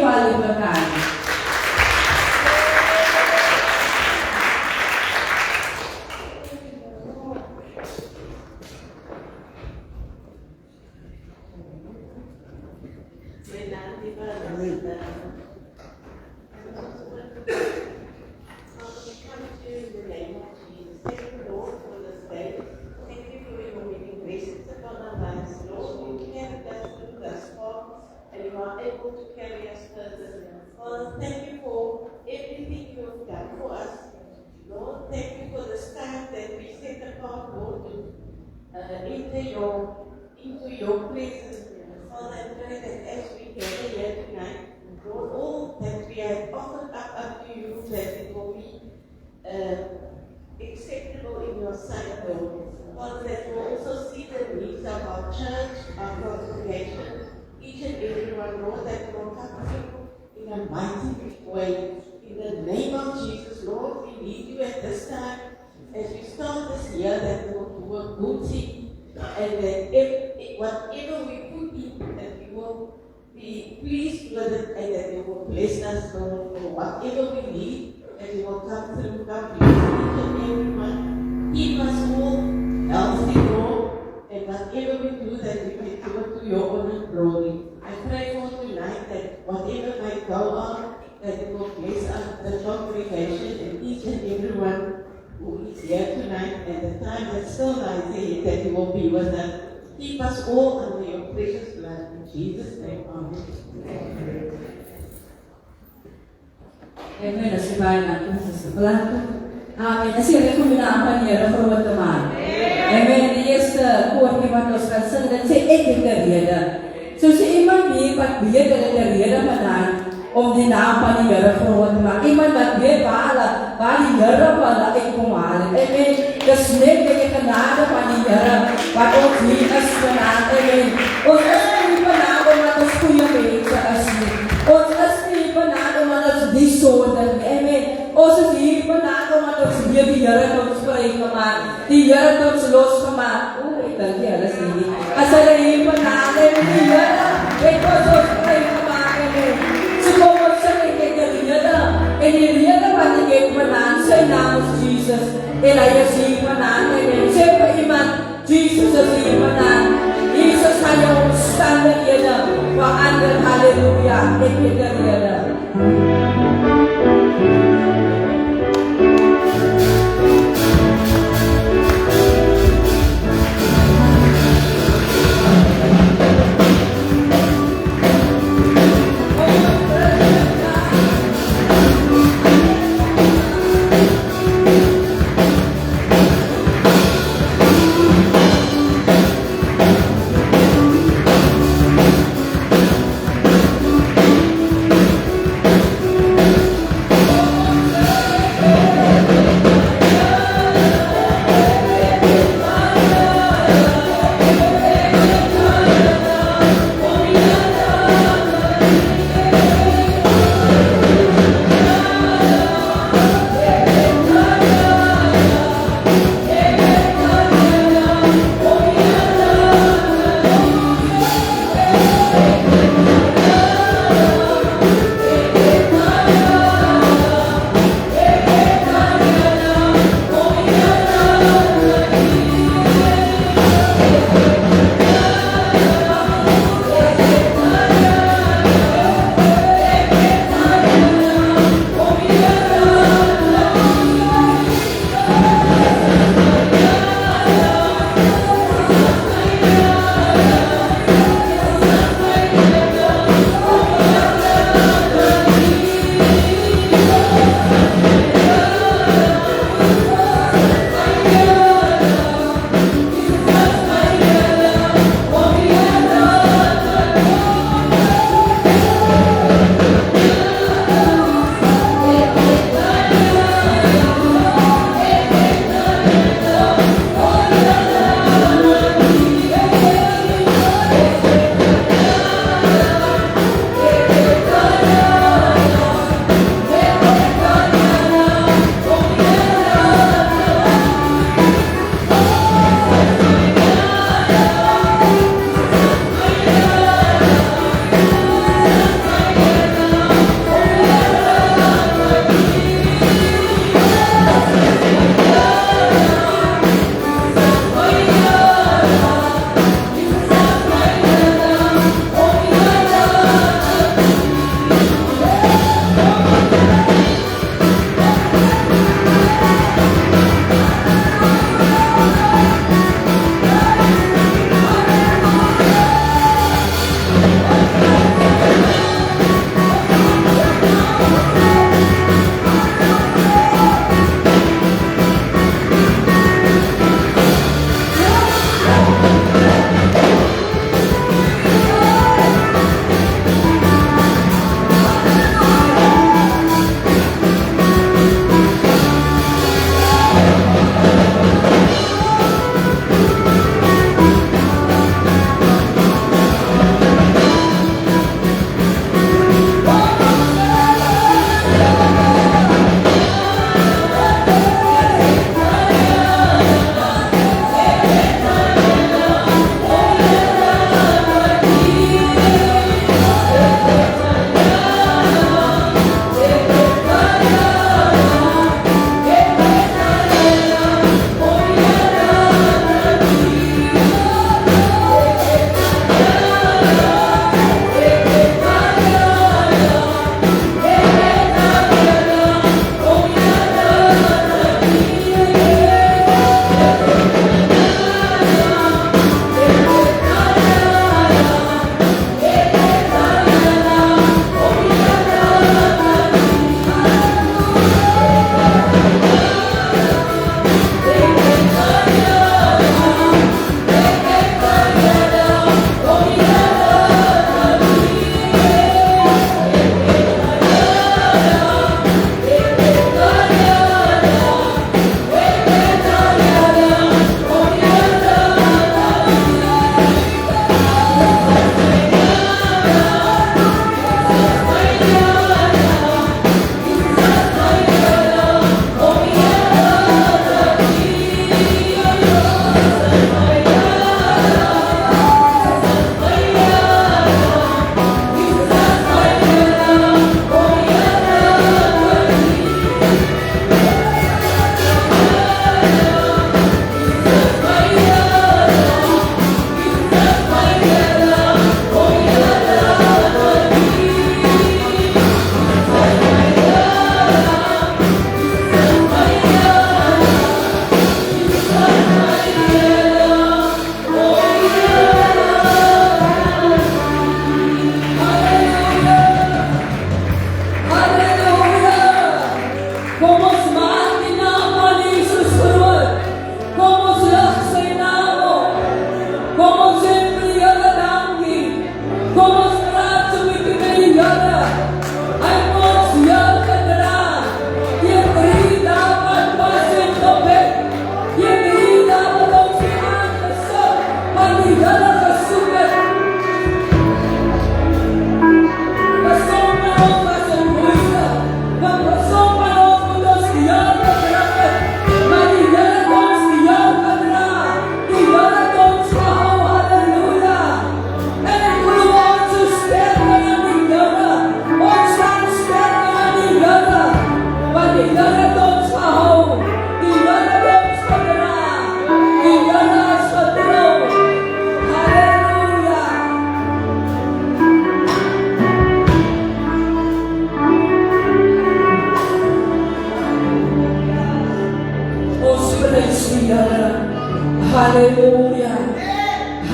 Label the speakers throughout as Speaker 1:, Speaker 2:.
Speaker 1: paling berkali.
Speaker 2: Into your presence, Father, I pray that as we gather here tonight, Lord, all that we have offered up to you, that it will be acceptable in your sight, Lord. Father, that we will also see the needs of our church, our congregation, each and every one, Lord, that will come through in a mighty way. In the name of Jesus, Lord, we need you at this time. As we start this year, that we will do a good thing. And that whatever we put in, that we will be pleased with it, and that you will bless us, Lord, for whatever we need, that you will come through, God bless each and every one. Keep us all healthy, Lord, and whatever we do, that we may do it to your honor and glory. I pray for tonight that whatever might go on, that you will bless us, the congregation, and each and every one who is here tonight, and the time that still lies ahead, that you will be with us. Keep us all under your precious blood. In Jesus' name, amen.
Speaker 1: Amen. Nasibayan natin sa sebelah tu. Amen. Nasibayan ko binaapan niya na perawat teman. Amen. Yes, kuat iman dosa sen dan se ekor dia dah. So se iman ni pat dia dah dia dah manan. Om dinaapan niya na perawat teman. Iman bat dia bala bali yara bala ikumal. Amen. Kesnek dia kenada pani yara. Pato Jesus manan. Amen. Oh asli panado matas kuya sa asli. Oh asli panado matas disorder. Amen. Oh asli panado matas dia yara tos pray kaman. Di yara tos los kaman. Oh itan dia asli. Asali panado dia yara. Eko tos pray kaman. Amen. Sumo sa kaya yara. Ini yara pani kekmanan sa name Jesus. Elaya si manan. Amen. Siapa iman Jesus si manan. Jesus hanya standar dia wa andal haleluya ekor dia.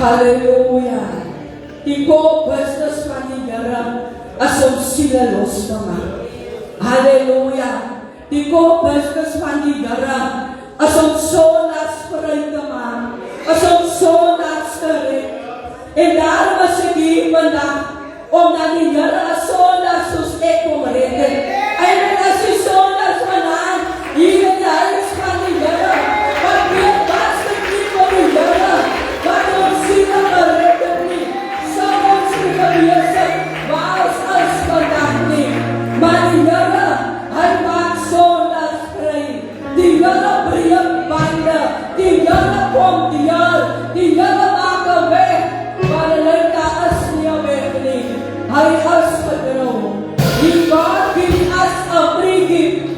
Speaker 1: Haleluya. Iko bastos panigara asom sila los naman. Haleluya. Iko bastos panigara asom sonas paray naman. Asom sonas paray. Edar masigi mana om nanigara sonas sus eko marete. Ay nasi sonas manan. Iyan na alis panigara. Pagbiyak basta di panigara. Baton sila marete ni. Samon sila biasa. Baas as panagni. Manigara. Ay magsonas paray. Tingala beriyak banda. Tingala pom diyal. Tingala makabe. Palalay taas niya wekli. Ay as padro. God gives us a free gift.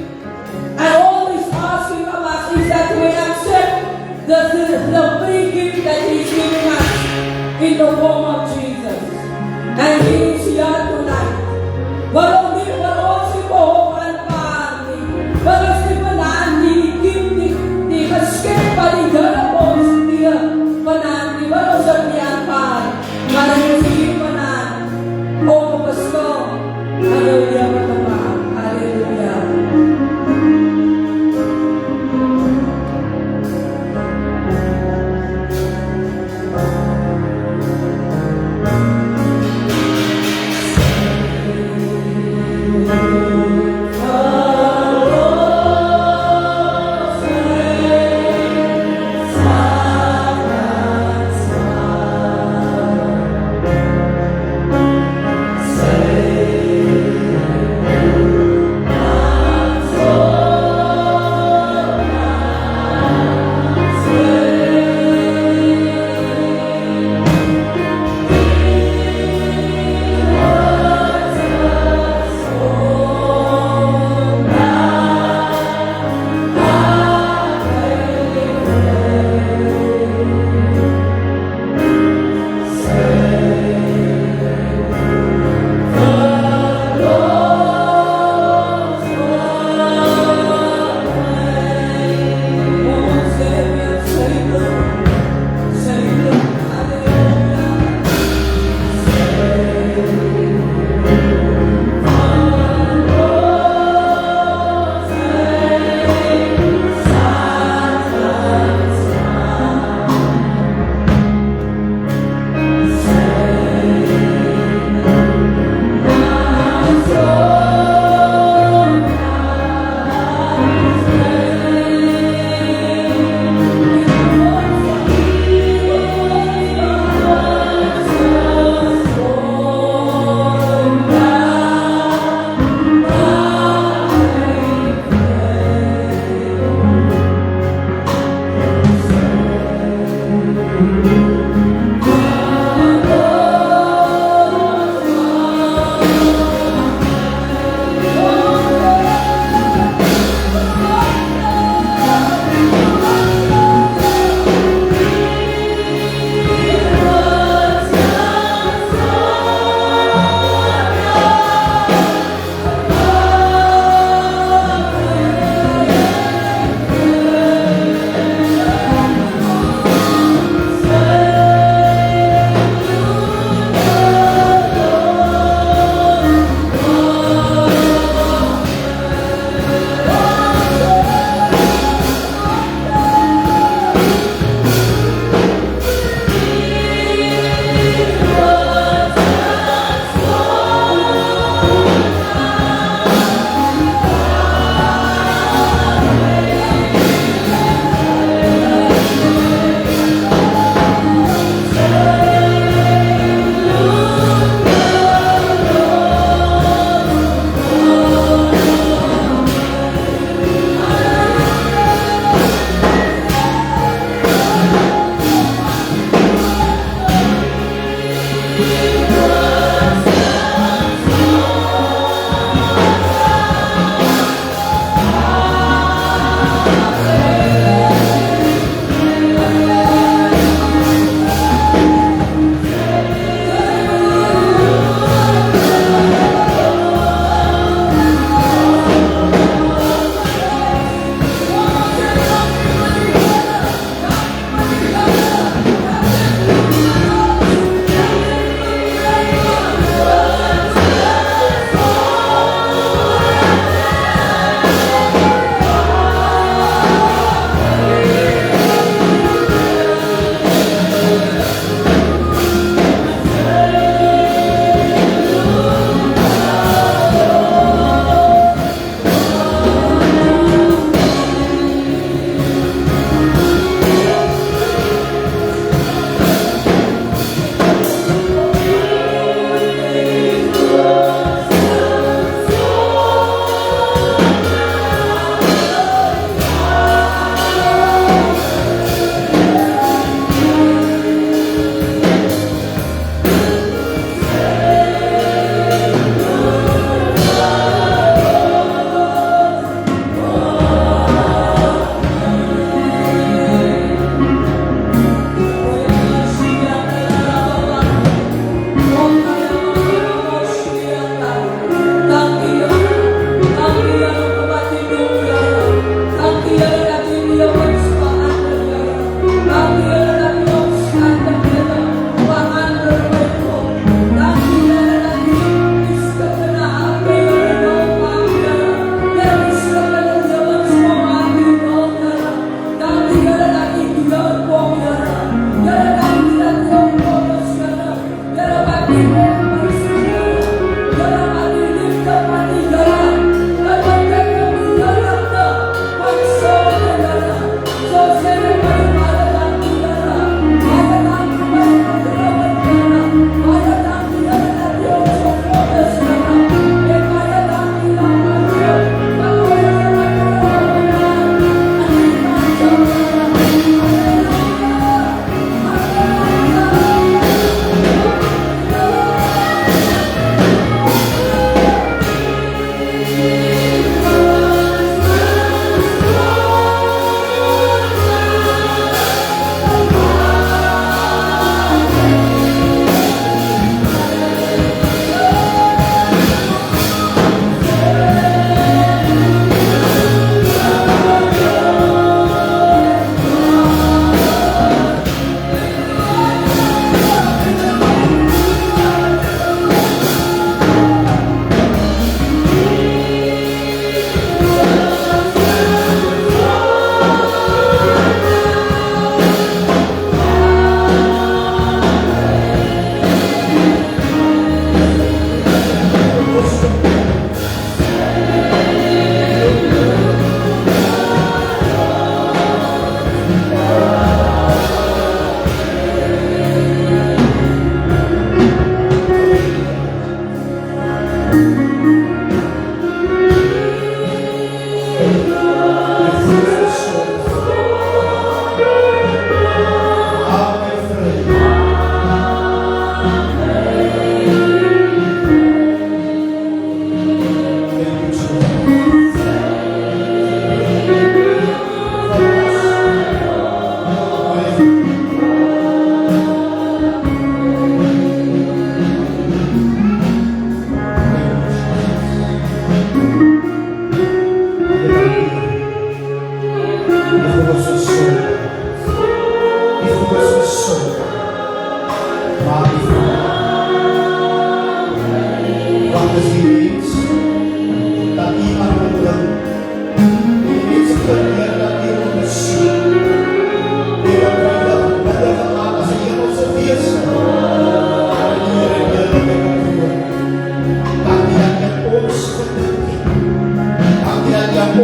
Speaker 1: And all He's asking of us is that we accept the free gift that He's giving us in the form of Jesus. And He is here tonight. Walau si bohongan pagi, walau si penanti di escape paling dalam dia penanti walau setiap pagi, malah si penanti, oh pastor, haleluya berteman, haleluya. Oh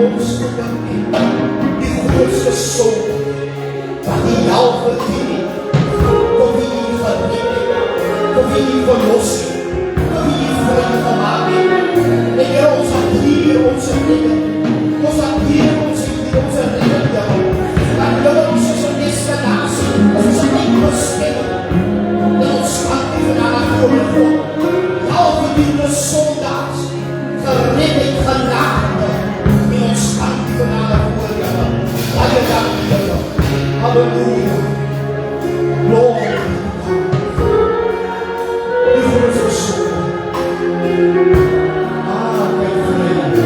Speaker 3: ons bedankie. Die grootste sonde wat die jou verdien, vir wie jy gered het, vir wie jy verlos het, vir wie jy vry gemaak het. En Here, ons adieer ons redder. Ons adieer ons redder, Here. Want Here, ons is 'n destinasie, ons is 'n eindbestemming. En ons kan nie vanaf voor God. Jou verdiende sondaars, gered en genade. En ons kan nie vanaf voor Here. Baie dankie, Here. Halleluja. Glory to God. Die grootste sonde. My friend.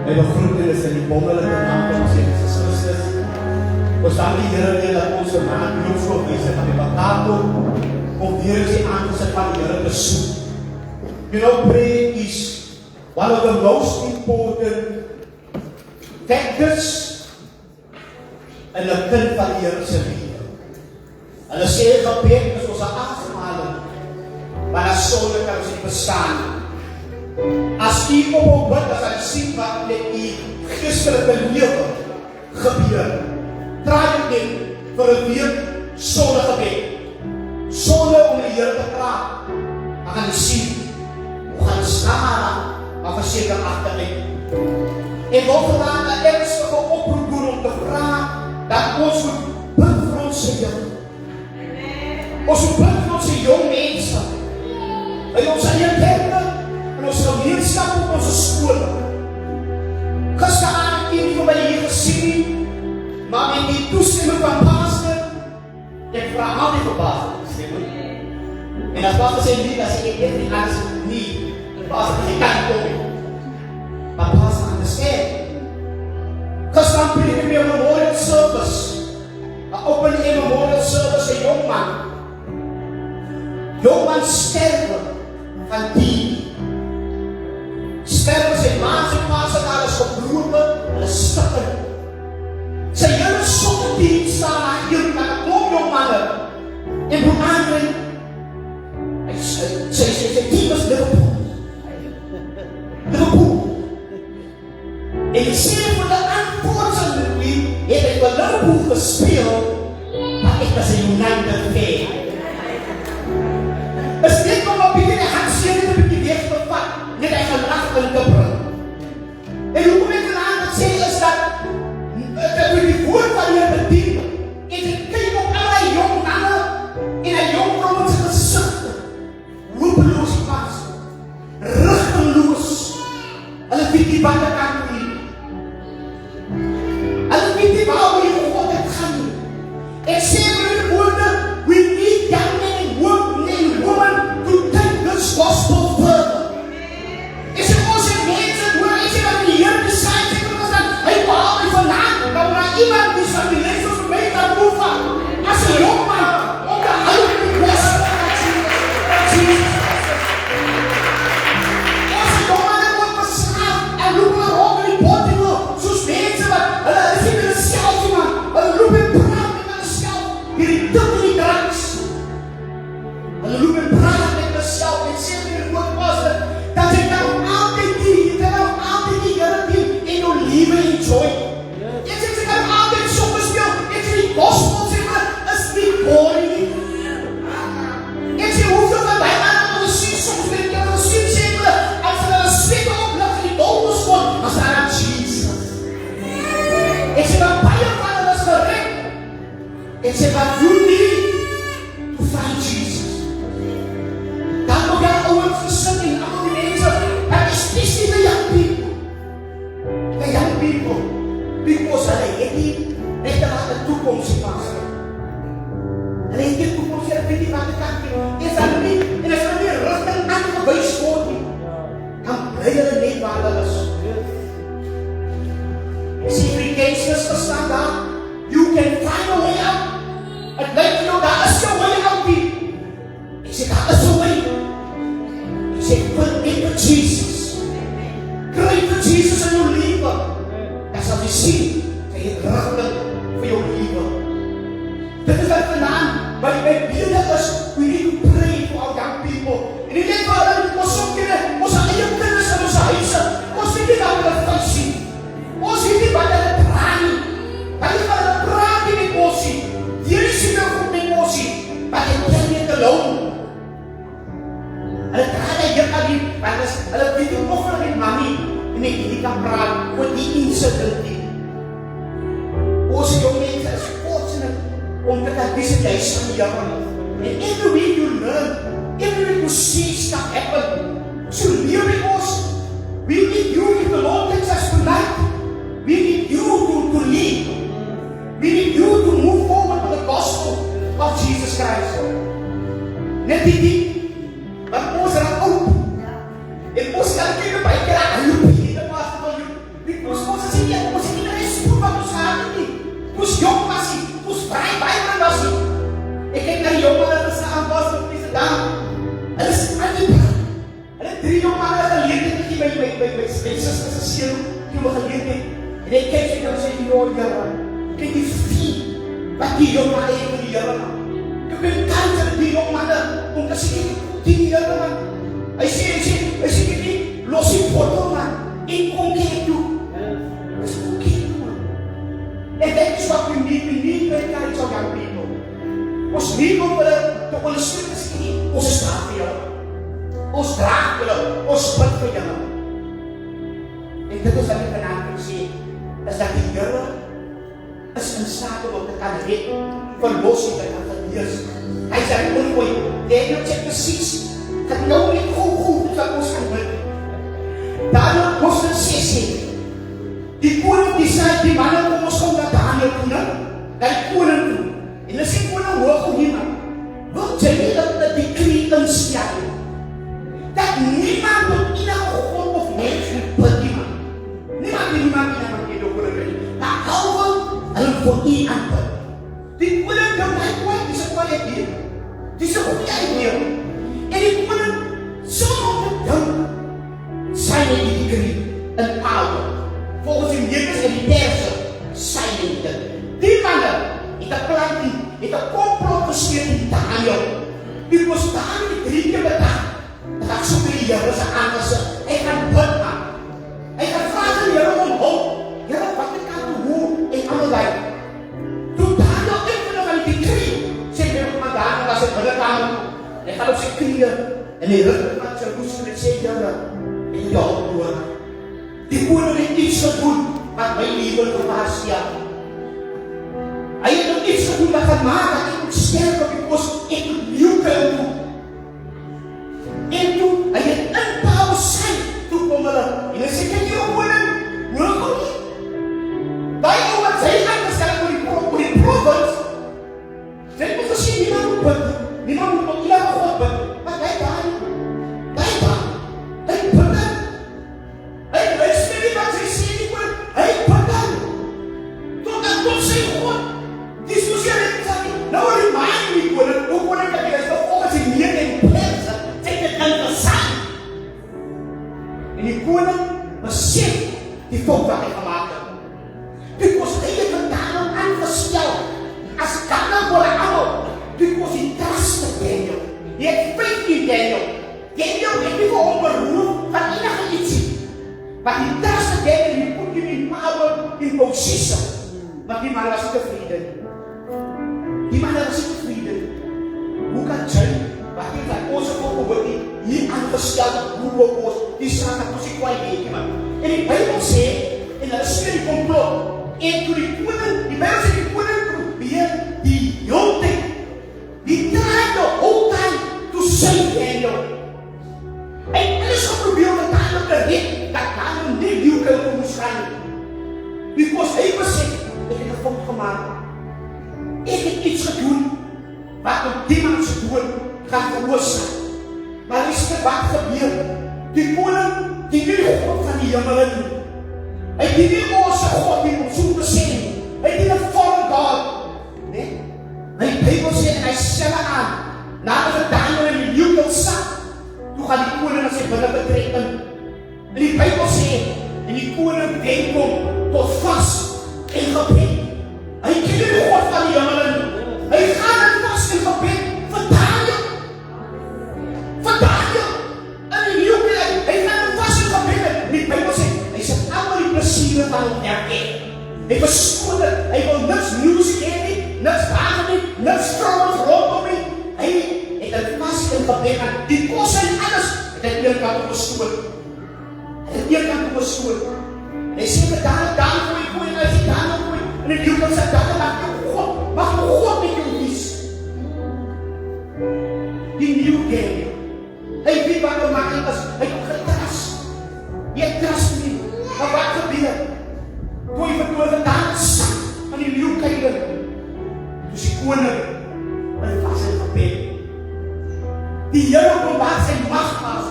Speaker 3: Hy begroet is in die wonderlike naam van ons Jesus Christus. Ons dank die Here weer dat ons vanaand bloedvol wees en van die mekaar kom om weer eens die aangesig van die Here te soek. You know, prayer is one of the most important factors in 'n kind van die Here se lewe. Hulle sê gebed is ons asemhaling, maar as sonder kan ons nie bestaan nie. As jy op bid, as jy sien wat met die geestelike lewe gebeur, try dit vir 'n week sonder gebed, sonder om die Here te praat. Dan gaan jy sien hoe gaan staan, maar verseker agteruit. En wat vandaag 'n ernstige oproep doen om te vra dat ons moet bid vir ons se Here. Ons moet bid vir ons se jong mense, en ons eie kerke, ons gemeenskap op ons skole. Gisteraan het een van my hier gesien, maar met die toestemming van pastor, ek vraag altyd vir pastor toestemming. En as pastor sê nie, dan sê ek nie alles nie. Pastor sê kan kom. Maar pastor understand. Gisteraan preek ek weer memorial service. Een open air memorial service, een jongman. Jongman sterwe van die sterwe sy maas en paas en alles gebroke, hulle stikken. Sy hele sondienst staan na hier, na die klomp manne, en hoe aanbring, sy team is Liverpool. En die sê vir die unfortunately, het hy vir Liverpool gespeel, maar ek was een United fan. Is net om een beetje die handseer en een beetje weg te vat, net hy gelag in te bring. En hoekom ek vanavond het sê is dat met die woord van die bedien, en ek kyk op allerlei jong manne en die jong vrou in sy gezicht, hoepeloos die pas, richteloos, hulle weet nie wat ek aan doen. Hulle weet nie waar die God het gaan doen. Ek sê vir die woorde, we need young men and women to take this gospel further. Ek sê ons het mense hoor, ek sê wat die Heer die saai sê, hy behaal my vandaan, maar waar iemand die van die lees ons vir my kan move van, as een jongman, om te hou in die gospel van Jesus. Ons jongman het ook beslaaf, en loop hulle rond in die botingo, soos mense wat, hulle is nie met hulle self iemand, hulle loop en praat met hulle self, hierdie tik in die drugs. Hulle loop en praat met hulle self, en sê vir die woord pastor, dat jy kan altyd die Here dien, en jou liewe enjoy. Ek sê, jy kan altyd soppe speel, ek sê, die gospel sê maar, is nie boring. Ek sê, hoeveel van my man op die sien, soms met jy wil sien, sê hulle, as hulle swekke oplig in die donders word, as daar aan Jesus. Ek sê, maar baie van hulle is gered. Ek sê, wat you need to find Jesus. Dan moet jy ouwens gesin en al die mense, en especially the young people. The young people, because hulle het nie net wat die toekomst pas. Hulle het nie toekomst, hulle weet nie wat die kant nie. Is hulle nie, en as hulle nie richting aangewys word nie, dan bly hulle net waar hulle is. Sê vir die gangsters gestaan daar, you can find a way out. Het lyk vir jou, daar is jou way out nie. Ek sê, daar is jou way gedaan, by bedelaars, we need to pray for our young people. En die net waar hulle ons sommige, ons eie kinders in ons huise, ons weet nie wat hulle fancy. Ons weet nie wat hulle praat nie. Hulle praat nie met ons nie. Hier is nie goed met ons nie. Maar hulle kan nie alone. Hulle draai hier aan die, want hulle weet nie of hulle met mami en ek nie kan praat oor die incident nie. Ons jong mense is fortunate om te kan visit juist van die jaren. And every week you learn, every week you see stuff happen. So leer met ons. We need you, if the Lord takes us tonight, we need you to lead. We need you to move forward with the gospel of Jesus Christ. Net die, want ons raak oud. En ons kan nie baie keer aan loop hier, dat was van jou. Ons is nie, ons is nie meer spoed wat ons gehad nie. Ons jong was nie, ons baie was nie. Ek kyk na die jong man dat ons aanwas op deze dag. Hulle is aan die brand. Hulle 3 jong man het geleerd het by sisters en siel, die we geleerd het. En ek kyk en sê, Jara, kyk die vie, wat die jong man het vir die Jara. Kyk die kans aan die jong man, om te sê, die Jara man. Hy sê, kyk die, los die foto man, en kom kyk toe. Dis kom kyk toe man. En dit is wat we need to encourage our young people. Ons niet om hulle te ondersteunen sê, ons is daar vir julle. Ons draag julle, ons bid vir julle. En dit is wat ek vanavond sê, is dat die Here is in staat om te kan red, verlos en te kan genees. Hy sê ongooi, Daniel chapter 6, dat nou nie goed wat ons kan bid. Daniel Hoofstuk 6 sê, die koning die sê, die manne kom ons kom na Daniel toe, na die koning toe. En as die koning hoog om iemand, wil jy nie dat die decree instel, dat niemand tot enige God of mens moet bid iemand. Niemand die door koning bid. Maar hou hulle vir u aanbid. Die koning kan my kwijt, dis een kwaai idee. Dis een goeie idee. En die koning, sonder om te dink, sy die decree in power. Volgens die nekers en die perse, sy die dit. Die manne, het een plan, het een komplot gesteen in Daniel. Die moest Daniel die 3 keer bedacht. Dat ek so vir die Here se aangesig. Hy gaan bid man. Hy gaan vraag aan die Here om hulp. Here, wat ek kan doen en allerlei. Toe Daniel uitvind van die decree, sê hy maar Daniel was in binnekamer toe. Hy gaan op sy knieë en hy ruk met sy roes en sê Here, en jou oor. Die koning het iets gedoen wat my lewe verbaas stel. Hy het ook iets gedoen wat gaan maak dat ek moet sterk op die pos, ek moet nieuw kan doen. En toe, hy het in power sy, toe kom hulle, en hy sê, kijk jou koning, hoe kom nie? Die ou wat sy aangestel oor die province, sy het ons gesê, niemand moet bid, niemand moet op enige God bid, maar hy daar, hy bid dan, hy luister nie wat sy sê nie koning, hy bid dan, tot sy God, die sosiale sê, nou remind me koning, hoe koning dat jy is nog volgens die meer en perse, sê dit interessant. En die koning besef die fout wat hy gemaakt het. Dit was hy het van Daniel aangestel, as Daniel voor hy allemaal, dit was die traste Daniel. Die het 15 Daniel. Daniel het nie vir hom beroep van enige iets. Maar die traste Daniel, die put hom in power, in position. Maar die man was tevreden. Die man was tevreden. Hoe kan jy, wat jy van ons volk hier aangesteld, hoe op ons, die saak dat ons die kwaai weet, man. En die Bijbel sê, en hulle sê die komplot, en toe die koning, die Bijbel sê die koning probeer die jongtyd, die draad de hoogtijn, toe sy Daniel. En alles geprobeer om Daniel te red, dat Daniel nie nieuw kan moes gaan. Because hy besef, ek het 'n fout gemaakt. Ek het iets gedoen, wat op die man se dood gaan veroorsaak. Maar is dit wat gebeur? Die koning, die nie die God van die hemel nie. Hy die nie ons God nie, om so te sê. Hy die een foreign God. Nee? Maar die Bijbel sê, en hy sê aan, nadat Daniel in die nieuw wil sak, toe gaan die koning as hy binne betrek in. En die Bijbel sê, en die koning denk om tot vas en gebed. Hy ken die God van die hemel nie. Hy gaan Hy verskoon dit. Hy wil niks musiek hê nie, niks water nie, niks trouwens rondom nie. Hy het 'n passie in gebed aan die kos en alles. Het hy een kant op gestoot. En hy sê vir daar gooi, en hy sê daar gooi. En die liefde sê daar mag God met jou wees. Die nieuw game. Hy weet wat hy maak is, hy het getras. Jy trust nie. Maar wat gebeur? Toe hy verdoorde daar sak van die leeuwkeiler. Toe sy koning, en hy was in gebed. Die Here openbaar sy macht was.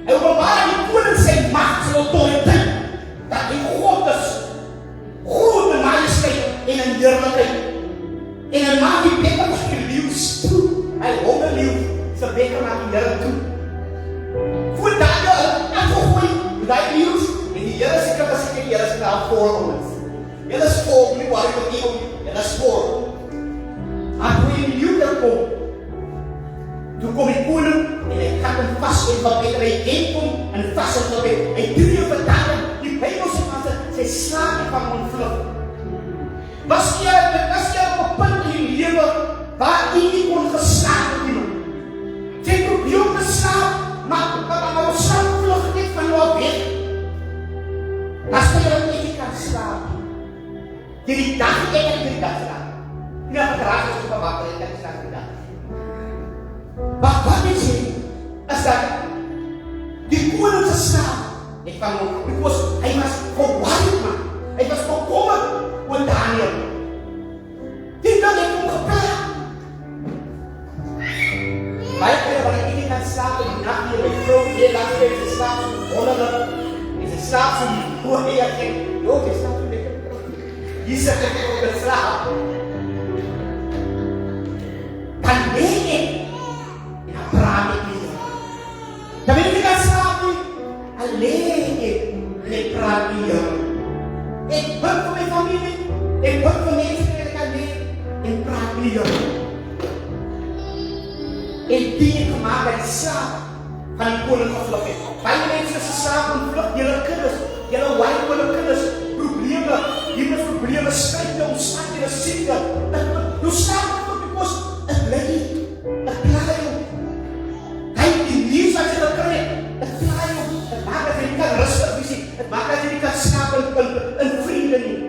Speaker 3: Hy openbaar aan die koning sy macht, sy autoriteit. Dat hy God is. Groot in majesteit en in heerlijkheid. En hy maak die beker van die leeuws toe. Hy hou die leeuw, sy beker na die Here toe. Voor Daniel aangegooi, die leeuws, en die Here sê, as ek die Here sê, nou voor ons. Julle is vol, nie waar ek op die om, julle is vol. Maar toe die leeuw daar kom, toe kom die koning, en hy gaat hem vast in gebed, en hy heen kom, en vast in gebed, hy drie op Daniel, die Bijbel sê, sy slaap van ontvlug. Was jy op 'n punt in die lewe waar jy nie kon geslaap het nie? Jy probeer om te slaap, maar jou slaap vlug net van jou weg. As jy nie kan slaap, jy die dag slaap. Jy het geraak as jy wakker het, jy slaap die dag. Maar wat is jy? As dat die koning se slaap, ek van hom, because hy was verwarring, man. Hy was bekommerd oor Daniel. Die dag het hom gepraat. Baie keer wanneer ek nie kan slaap in die nacht hier, my vrou hier laat sy slaap so wonderlik, en sy slaap so hoog hier, ek denk, joh, jy slaap so lekker. Hier sit ek op die slaap. Dan weet ek, en dan praat ek nie. Dan weet ek nie kan slaap nie, alleen ek, en ek praat nie. Ek bid vir my familie, ek bid vir mense wat ek kan leer, en praat nie. En die het gemaakt dat die slaap van die koning gevlug het. Baie mense is slaap en vlug, julle kinders, julle wife, julle kinders, probleme, jylle probleme, skryfte, omstandige, siekte, jou slaap het op die kos, het leid, het klaar jou. Hy die nieuws wat jy gekry het, het klaar jou, het maak dat jy nie kan rustig wees, het maak dat jy nie kan slaap in vriende nie.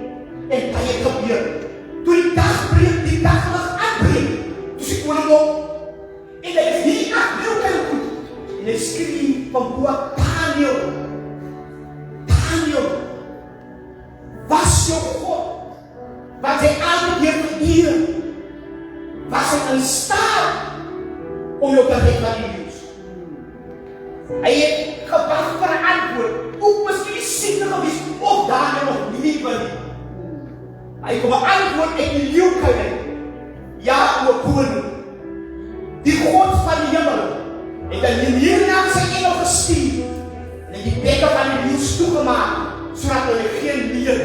Speaker 3: En wat het gebeur? Toe die dag breek, die dag lig aanbreek, toe sy koning op, en hy is hier afbeeld en goed. En hy skreef van boe, Daniel, was jou God, wat hy elke keer vereer, was hy in staat om jou te red van die nieuws. Hy het gewag vir 'n antwoord, ook miskien die siekte gewees, of Daniel nog nie wil nie. Hy kom 'n antwoord uit die leeuwkuil. Ja, o koning, die God van die hemel, het aan die hiernaam sy engel gestuur, en die beker van die nieuws toegemaak, sodat hulle geen leer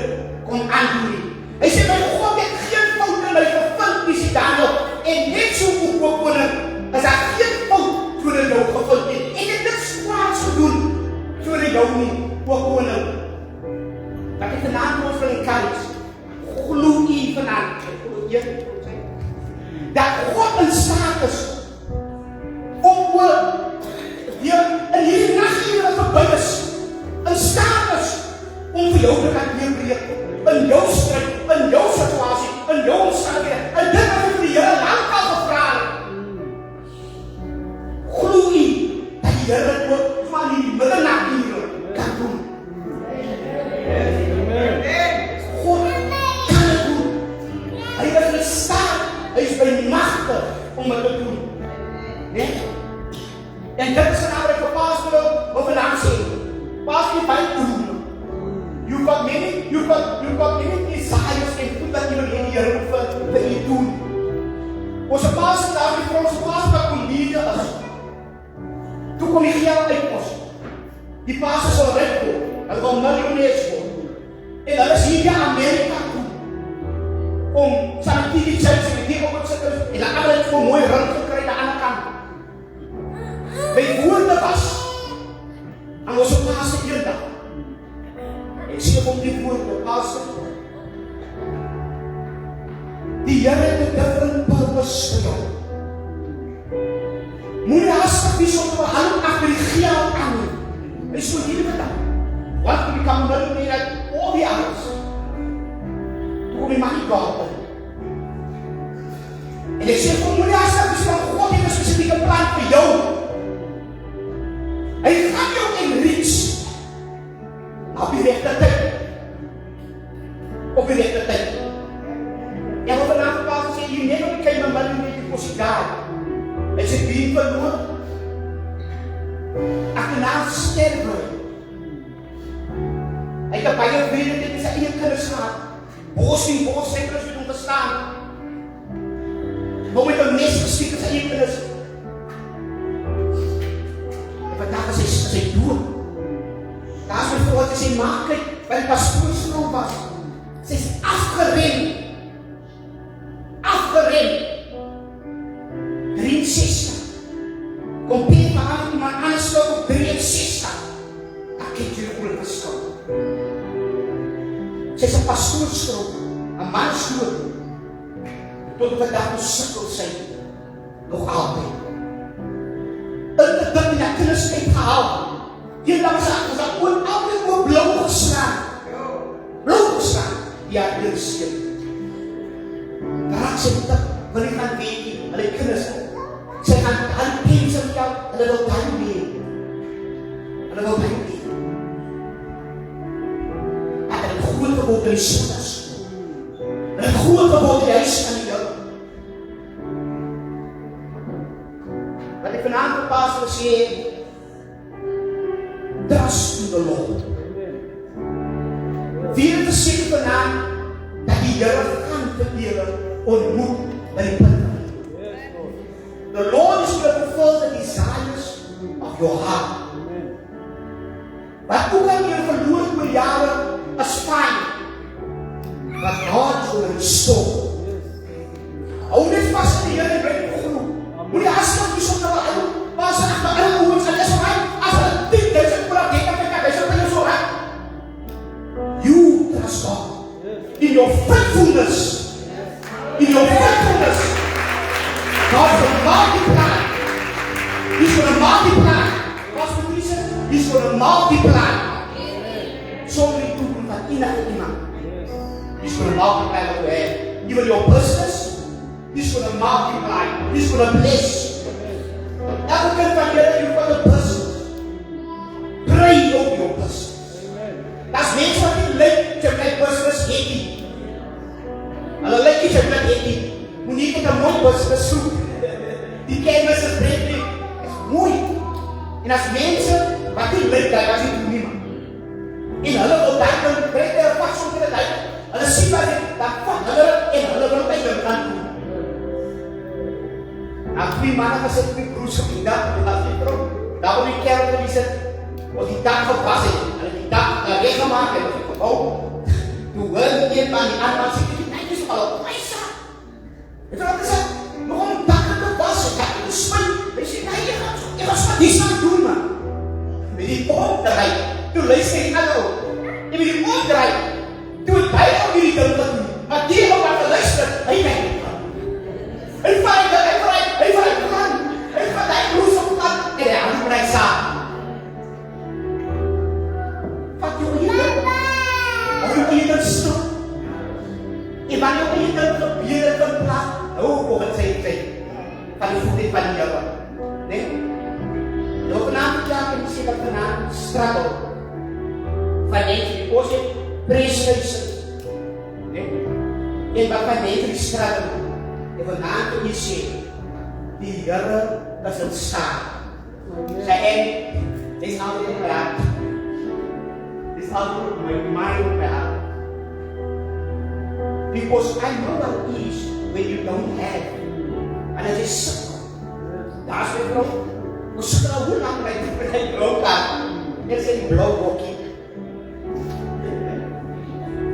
Speaker 3: kon aandoen nie. Hy sê, my God het geen fout in my gevind, die sê Daniel, en net so ook o koning, is daar geen fout toe hy jou gevind het. Ek het niks kwaads gedoen, toe hy jou nie, o koning. Wat het vanavond ons wil encourage, glo jy vanavond, dat God in staat is, om in hierdie nacht hier wat verby is, in staat is, om vir jou te kan leerbreek, in jou strijd, in jou situasie, in jou omstandighede, in dit wat jy vir die Here lang al gevra het. Glo jy, dat die Here dit ook van die middernacht hier kan doen. God kan het doen. Hy is in staat, hy is by magte om het te doen. Nee? En dit is nou wat ek vir Pastor wil vandag sê. Pastor, jy baie doen. You've got many desires and goed dat jy wil hê die Here moet vir jy doen. Ons Pastor daar die vir ons Pastor kom liefde is. Toe kom die geld uit ons. Die Pastor sal red word. Hulle wil miljonairs word. En hulle is hier in Amerika toe. Om saam die TV church en die op het sikkers en dan het vir mooi ring gekry aan die ander kant. My woorde was aan ons Pastor eendag. Ek sê op die woorde, Pastor, Moenie hastig wees om te hou agter die geld aan nie. Hy is so hierdie vandag. Wat to become a millionaire like all the others. Toe kom die money God in. En ek sê, moenie hastig wees van God het 'n spesifieke plan vir jou. Hy gaan jou enrich. Op die regte tyd. Op die regte tyd. Ja, wat vanaf pas sê, you never became a millionaire because you died. Hy sê, wie verloor? Agterna sterwe. Hy het baie vriende dit sy eie kinders gehad. Bos sy kinders het hom gestaan. Hom het 'n mes gestiek in sy eie kinders. En vandag is hy dood. Daar is my vrou wat sê, maak kyk, waar die pastoorsvrou was. Sy is afgerem. Afgerem. 63. Compare maar aan iemand anders op 63. Dan kyk jy hoe het verskil. Sy is 'n pastoorsvrou, 'n mansdood. Tot vandag nog sukkel sy nog altyd. Dat die kinders uitgehaal. Die dag is dat oor altyd oor blauw geslaan. Blauw geslaan. Ja, dit is skip. Daar sê dat wil ek gaan weet nie, hulle kinders. Sy gaan al pense vir jou, hulle wil baie meer. Hulle wil baie meer. Hulle het groot geword in die sondags. Hulle het groot geword in die huis van die jou. Wat ek vanavond vir pas wil sê, trust in the Lord. Wie het verseker vanavond dat die Here gaan vir julle ontmoet by die punt. The Lord is going to fulfill the desires of your heart. Wat ook al jy verloor oor jare is fine. But God is going to restore. Hou net vas in die Here en bly glo. Moenie hastig wees om te hou. Maar as ek maar in hoor, sal is hy as hy 10,000 dollar gee, dan kyk hy so binne so reg. You trust God. In your faithfulness. In your faithfulness. God's going to multiply. He's going to multiply. God's going to say, He's going to multiply. So many people that iemand. He's going to multiply what you have. Even your business, He's going to multiply. He's going to bless. Elke kind van julle, you've got a business. Pray over your business. That's mense wat nie lyk jy my business het nie. Hulle lyk jy my het nie. Moenie net 'n mooi business soek. Die kennis is breed nie. Is mooi. En as mense wat nie lyk dat as jy doen nie man. En hulle wil daai kan breed daar pas op in die tyd. Hulle sien wat dit dan van hulle en hulle wil by hulle kan doen. Ek wie manne gesit met broers op die dag en dat jy trou. Daar word die kerk wat sit wat die dag gepas het. Hulle die dag reggemaak het of gebou. Toe hoor een van die ander sê dit is al prysa. Het wat is dit? Nog 'n dag te pas het. Ek spin. Jy sê nee, jy was wat dis aan doen man. Met die opdraai. Toe luister jy hallo. Jy moet die opdraai. Toe hy op hierdie ding wat doen. Maar die ou wat luister, hy kyk. Hy vat plan. Hy vat hy broers op pad en hy aanbreek saam. Vat jou hier. As jy hier dan stop. En wanneer jy hier dan probeer dan plaas, hoe het sy. Van die voet van die Here. Nee? Nou vanaand ja, ek sê dat vanaand struggle. Financially, because it precious. Nee? En wat financially struggle. En vanaand kan jy sê die Here is in staat. Sy en dis altyd in my hart. Dis altyd in my mind. Because I know what it is when you don't have. En as jy sukkel. Daar is my vrou. Ons sukkel hoe lang my blou kaart. Net sê die blou bokkie.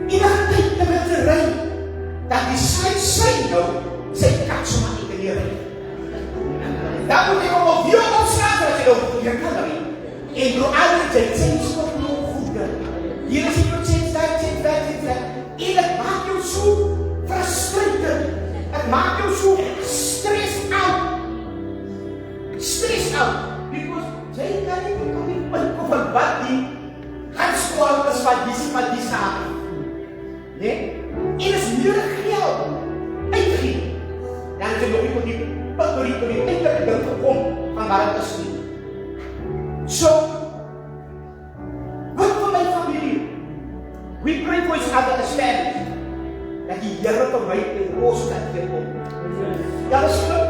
Speaker 3: En dan kyk terwyl sy ry, dat die sy nou sy kat so maar nie kan leer. Dan moet jy op jou opstaan dat jy op jou kan ry. En door altijd sy stop nog goede. Hier is die prozent, en het maak jou so frustrated. Het maak jou so stress out. Stress tot die eindelike ding gekom van waar dit is nie. So, wat vir my familie? We pray for each other as families. Dat die Here vir my en ons kan kom. Ja, dis goed.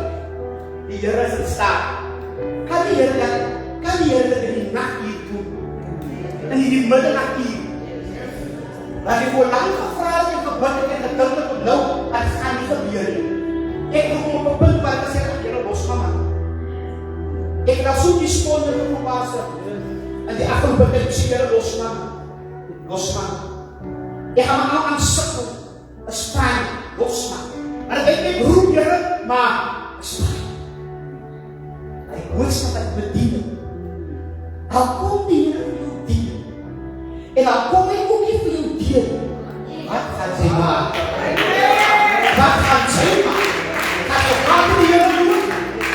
Speaker 3: Die Here is in staat. Kan die Here dit in die nag hier doen? In die middernag hier? As jy voor lang gevra het en gebid het en gedink het tot nou, het gaan nie gebeur nie. Ek kom op 'n punt waar ek sê dat Here los gaan maak. Ek het al so die sponde gepaas en die afgelope tyd sê Here los maak. Ek gaan maar aan sukkel, is fyn, los maak. Maar ek weet roep Here, maar is fyn. Ek hoors dat ek bedien. Al kom die Here vir jou dien. En al kom hy ook nie vir jou dien. Wat gaan sy maak? Wat gaan sy maak? Gaan sy achter die Here doen?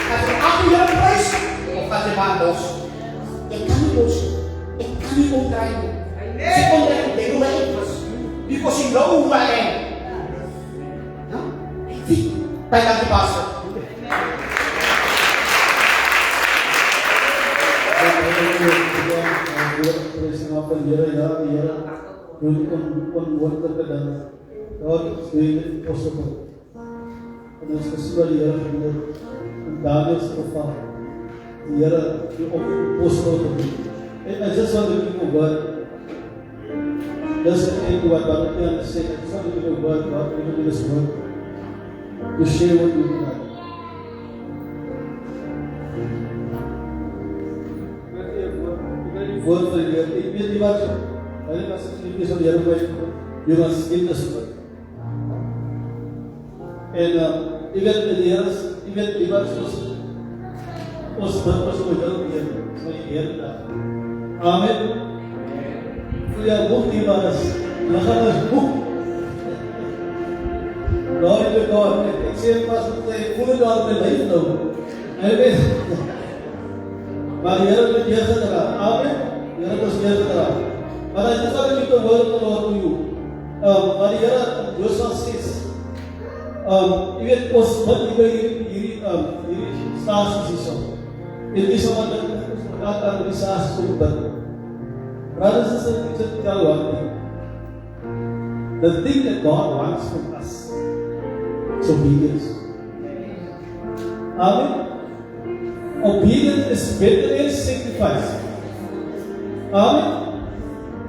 Speaker 3: Gaan sy achter die Here prijs? Of gaan sy maar los? Ek kan nie los. Ek kan nie omdraai nie. Sy omdraai nie, ek hoe my ek was. Because you know who I am. No? Ek weet. Baie dankie, pastor.
Speaker 4: Van Here, ja, die Here doen onmoontlike dinge. Daar is die possible. En ons gesien wat die Here gedoen het in Daniël se geval. Die Here die op possible gedoen. And I just want to give you a word. Just to what I understand. I just want to give you a word, God, give you this word to share what you have. Woord vir die Here, ek weet nie wat hulle was het nie so die Here by jy was in die spot. En ek weet die Here, ek weet die wat ons bid was oor jou Here, so die Here daar. Amen. Vir jou boek die was, hulle gaan ons boek. Glory to God, ek sê pas met die volle daar met leef nou. Amen. Maar die Here het jou gedra. Amen. The Lord was here with us. But I just want to give the word of the Lord to you. But here, Joshua says, even ons wat jy by hierdie stasies is so. En dis wat ek praat aan die stasies te bid. Brothers and sisters, ek sê tell one thing. The thing that God wants from us is obedience. Amen. Obedience is better than sacrifice. Amen.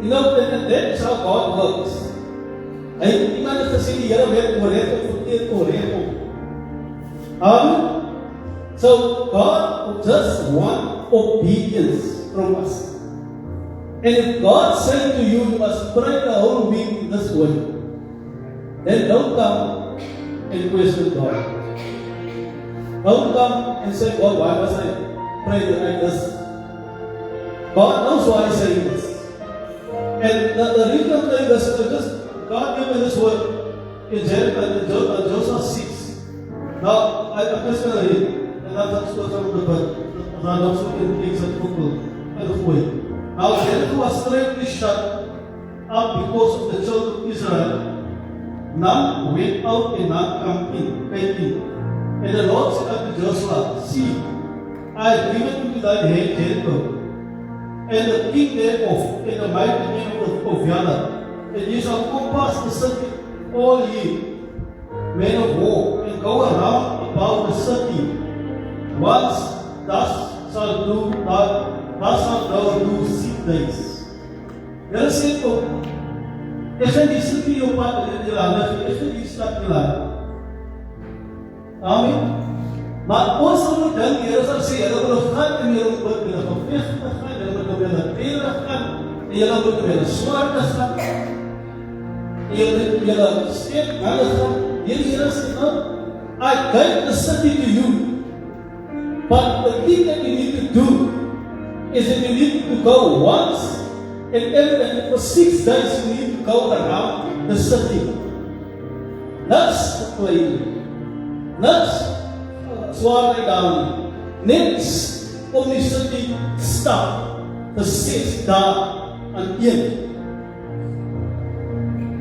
Speaker 4: You know, that's how God works. Iemand het gesê die Here werk oor het of verkeerd oor het om. Amen. So God just want obedience from us. And if God said to you, you must pray the whole week in this way, then don't come and question God. Don't come and say, God, why must I pray like this? God knows why I'm saying this. And the reason I'm saying this is just God gave me this word in Joshua 6. Now, I'm just going to read, and I'm not supposed to read the book. I'm not supposed to read the book. Now, Jericho was straightly shut up because of the children of Israel. None went out and none came in. And the Lord said unto Joshua, see, I have given into thy hand Jericho, and the king thereof, and the mighty men of Yada, and ye shall compass the city, all ye men of war, and go around about the city. Once thus shalt thou do 6 days. There is said, ek gaan die city op pad in die land, ek gaan die stad in die land. Amen. Maar ons moet dan die Here sal sê, hulle wil gaan en hulle moet hulle geveg gaan, hulle moet hulle teenig gaan, en hulle moet hulle swaard gaan. Hulle steek hulle gaan. Die Here sê, no, I gave the city to you. But the thing that you need to do is that you need to go once and for 6 days you need to go around the city. That's the way. That's swaar my down. Niks om die city stap vir 6 dae aan een.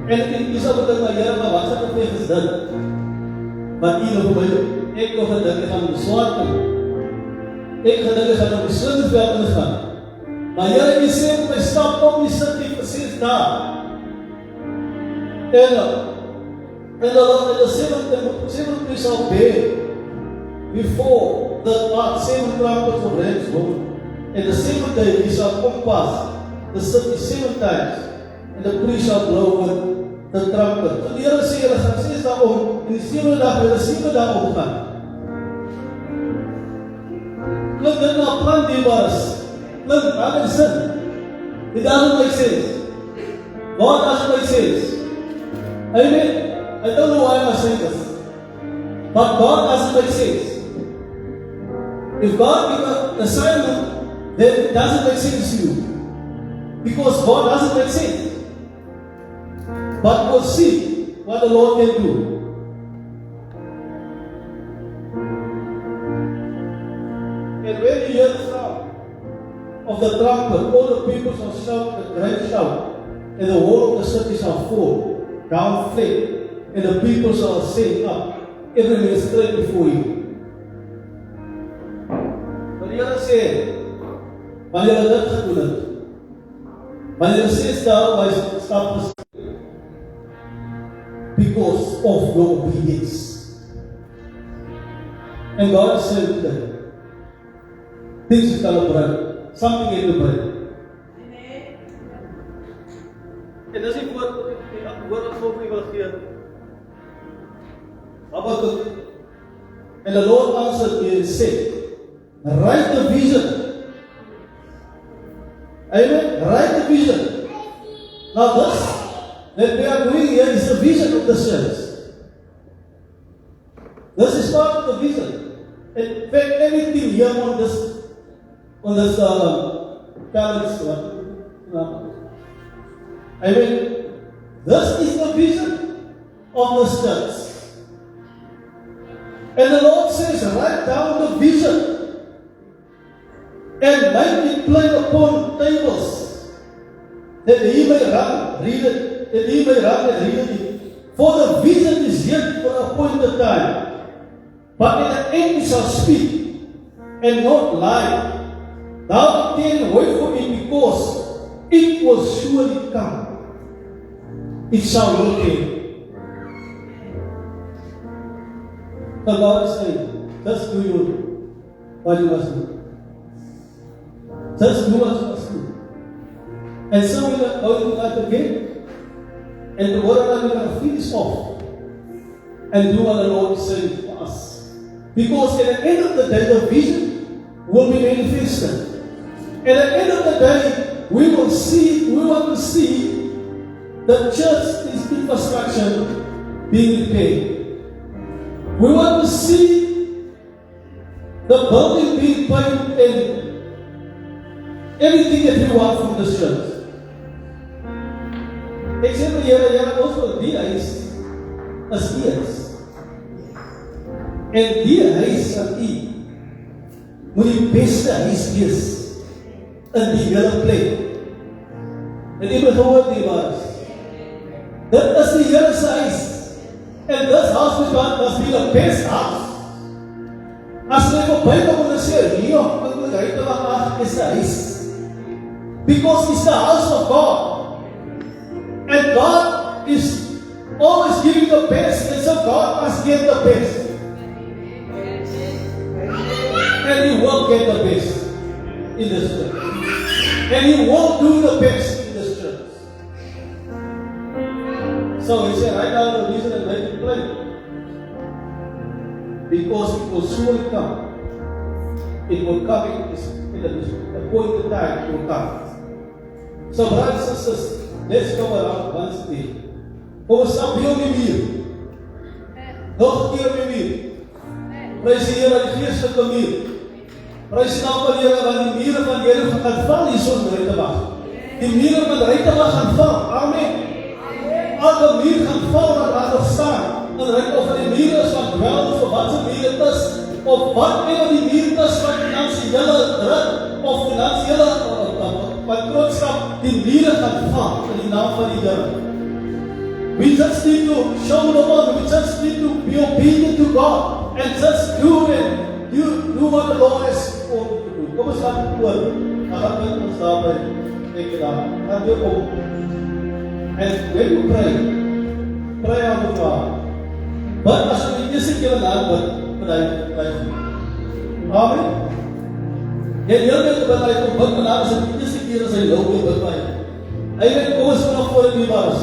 Speaker 4: En jy sal bedoel, maar Here, maar wat sal ek vir dit? Wat jy nou by ek nog gedink ek gaan op die swaard kom. Ek gedink ek gaan op die Slinderveld ingaan. Maar Here, jy sê op my stap op die sit vir 6 dae. And the seventh day shall bear before the 7 trumpets of ram's horn. And the 7th day he shall compass the city 7 times, and the priest shall blow with the trumpet. So die Here sê, hulle gaan 6 dae om, en die 7de dag hulle 7 dae opgaan. Klink dit nou plan dierbaar is? Klink, wat is sin? It doesn't make sense. God doesn't make sense. Amen? I don't know why I must say this. But God doesn't make sense. If God gives an assignment, then it doesn't make sense to you. Because God doesn't make sense. But we'll see what the Lord can do. And when you hear the sound of the trumpet, all the people shall shout a great shout, and the wall of the city shall fall down flat, and the people shall ascend up, every man straight before you. Maar die Here sê, wanneer hulle dit gedoen het, wanneer hulle 6 dae by stap gestaan, because of your obedience. And God said that things is gonna break. Something had to break. En dis die woord wat God wil gee. Habakkuk. And the Lord answered me and said, write the vision. Amen? Write the vision. Now this that we are doing here is the vision of the church. This is part of the vision. In fact, everything here on this balance one. Amen. This is the vision of the church. And the Lord says, write down the vision and make it plain upon tables, that he may run, read it, that he may run and read it. For the vision is yet for a appointed time, but in the end he shall speak and not lie. Thou can wait for it, because it will surely come. It shall not end. The Lord is saying, just do what you must do. Just do what you must do. And some will are going to life again. And the word of God, we're going to finish off and do what the Lord is saying for us. Because at the end of the day, the vision will be manifested. At the end of the day, we want to see the church infrastructure being repaired. We want to see the building being paid and everything that we want from the church. Ek sê vir julle ons die huis is eers. En die huis van u moet die beste huis wees in die hele plek. En u moet gehoor die waars. Dit is die Here se huis. And this house must be the best house. As jy voorbij kom en sê, hier, ek moet uit te wacht, is die huis. Because it's the house of God. And God is always giving the best, and so God must get the best. And He will get the best in this church. And He will do the best in this church. So He said, write down the reason and make it plain. Because it will surely come. It will come in the appointed time. It will come. So brothers and sisters, let's go around once a day. Kom ons stap weer op die muur. Nog 'n keer op die muur. Prys die Here aan die geestelike muur. Prys die naam van die Here, want die mure van Jericho gaan val hier sonder te wag. Die mure van Jericho gaan val. Amen. Alle muur gaan val wat daar nog staan. En ryk of die mure is van wel of wat se muur dit is, of wat die muur is wat finansiële druk of finansiële bankrotskap, die mure gaan val in die naam van die Here. We just need to show the world, we just need to be obedient to God. and just do what the Lord has called you to do. Kom ons gaan oor. Dan gaan ons daarby kyk daar. Dan jy kom. And when you pray out of God. But as jy die eerste keer laat word, bly. Amen. Jy leer net oor hy kom bid, maar as die eerste keer as hy loop weer bid by. Hy weet kom ons vanaf voor die bars.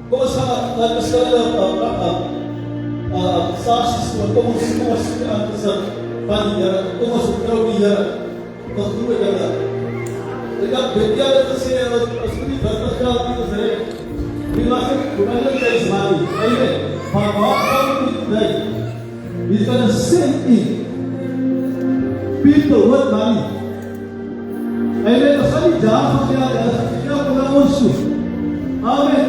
Speaker 4: Kom ons gaan dat beskryf saasies toe, kom ons aan te sit van die Here, kom ons vertrou die Here, wat doen we Here? Ek het jou gesê, as jy nie bid met geld nie, is reg. Die mag ek, hoe my dit is money, maar waar gaan we today? He's going to send in people with money. Ons gaan nie daar van geld, ons gaan na ons toe. Amen.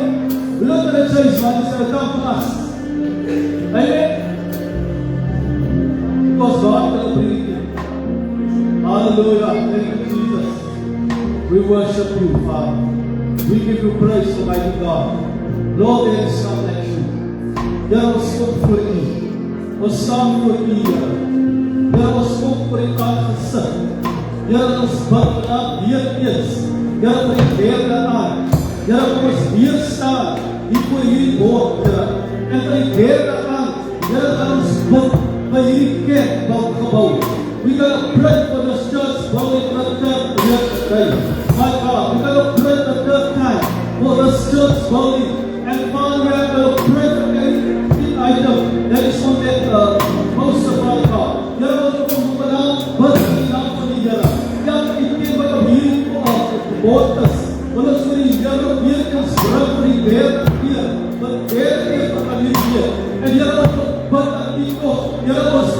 Speaker 4: We look at the church, man, it's going to come to us. Amen. Because God will bring it. Hallelujah. Thank you, Jesus. We worship you, Father. We give you praise, Almighty God. Lord, there is none like you. Here ons kom voor u. Ons staan voor u, Here. Here ons kom voor u aangezicht. Here ons bid aan weer eens. Here vir die derde aan. Here kom ons weer staan. Hier voor hierdie woord, Here. En vir die derde aan. Here gaan ons bid by hierdie kerk wat gebouw. We gotta pray for this church building for the third year today. My God, we gotta pray the third time for this church building. And Father, we are going to pray for every item that is on that poster, Father God. Here ons kom vanavond bid in die naam van die Here. Ja, ek ken wat op hierdie woord is. Want ons vir die Here weer kan bring vir die derde keer. Vir die derde keer van die keer. En Here ons bid dat u toch, Here ons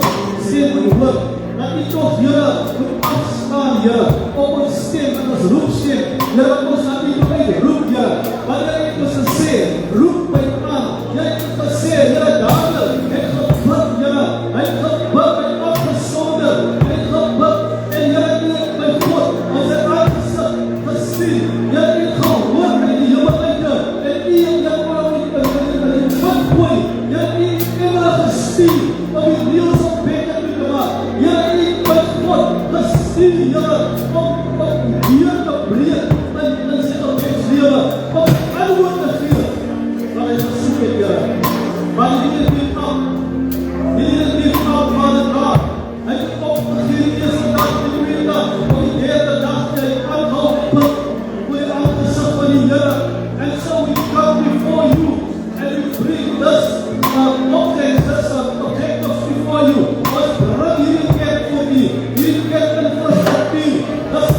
Speaker 4: sê moet hoor. Dat u toch, Here, moet afstaan, Here, op ons stem, en ons roep stem. Here, ons aan u nog roep, Here. Wanneer ek ons gesê, roep my aan. Jy het gesê, Here, Daniel, ek gebid, Here. Hy gebid, my afgesonder. Hy gebid, en Here, ek my God, ons het aangesit, gesien. Jy het gehoor in die hemellijke, en u en jy wou in die bid gooi. Jy het die engele gestuur, om die reels op beter te maak. Jy het die bid God gestuur, Here, om hier te breek, in sy gebedslewe, om antwoord te gee, wat hy gesoek het, Here. Maar hy het nie af, Vader God. Hy het opgegeen die eerste dag, die tweede dag, op die derde dag, hy aanhou bid, voor die aangezicht van die Here. And so we come before you, and we bring this object, this objectives before you. Ons bring hierdie kerk voor u, hierdie kerk in Christus, this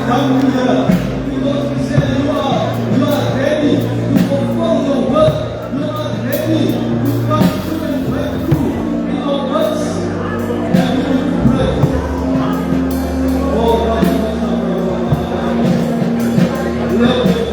Speaker 4: come here because we say you are ready to fulfill your work. You are ready to come through and break through in our words. And we will pray. Oh, God, let me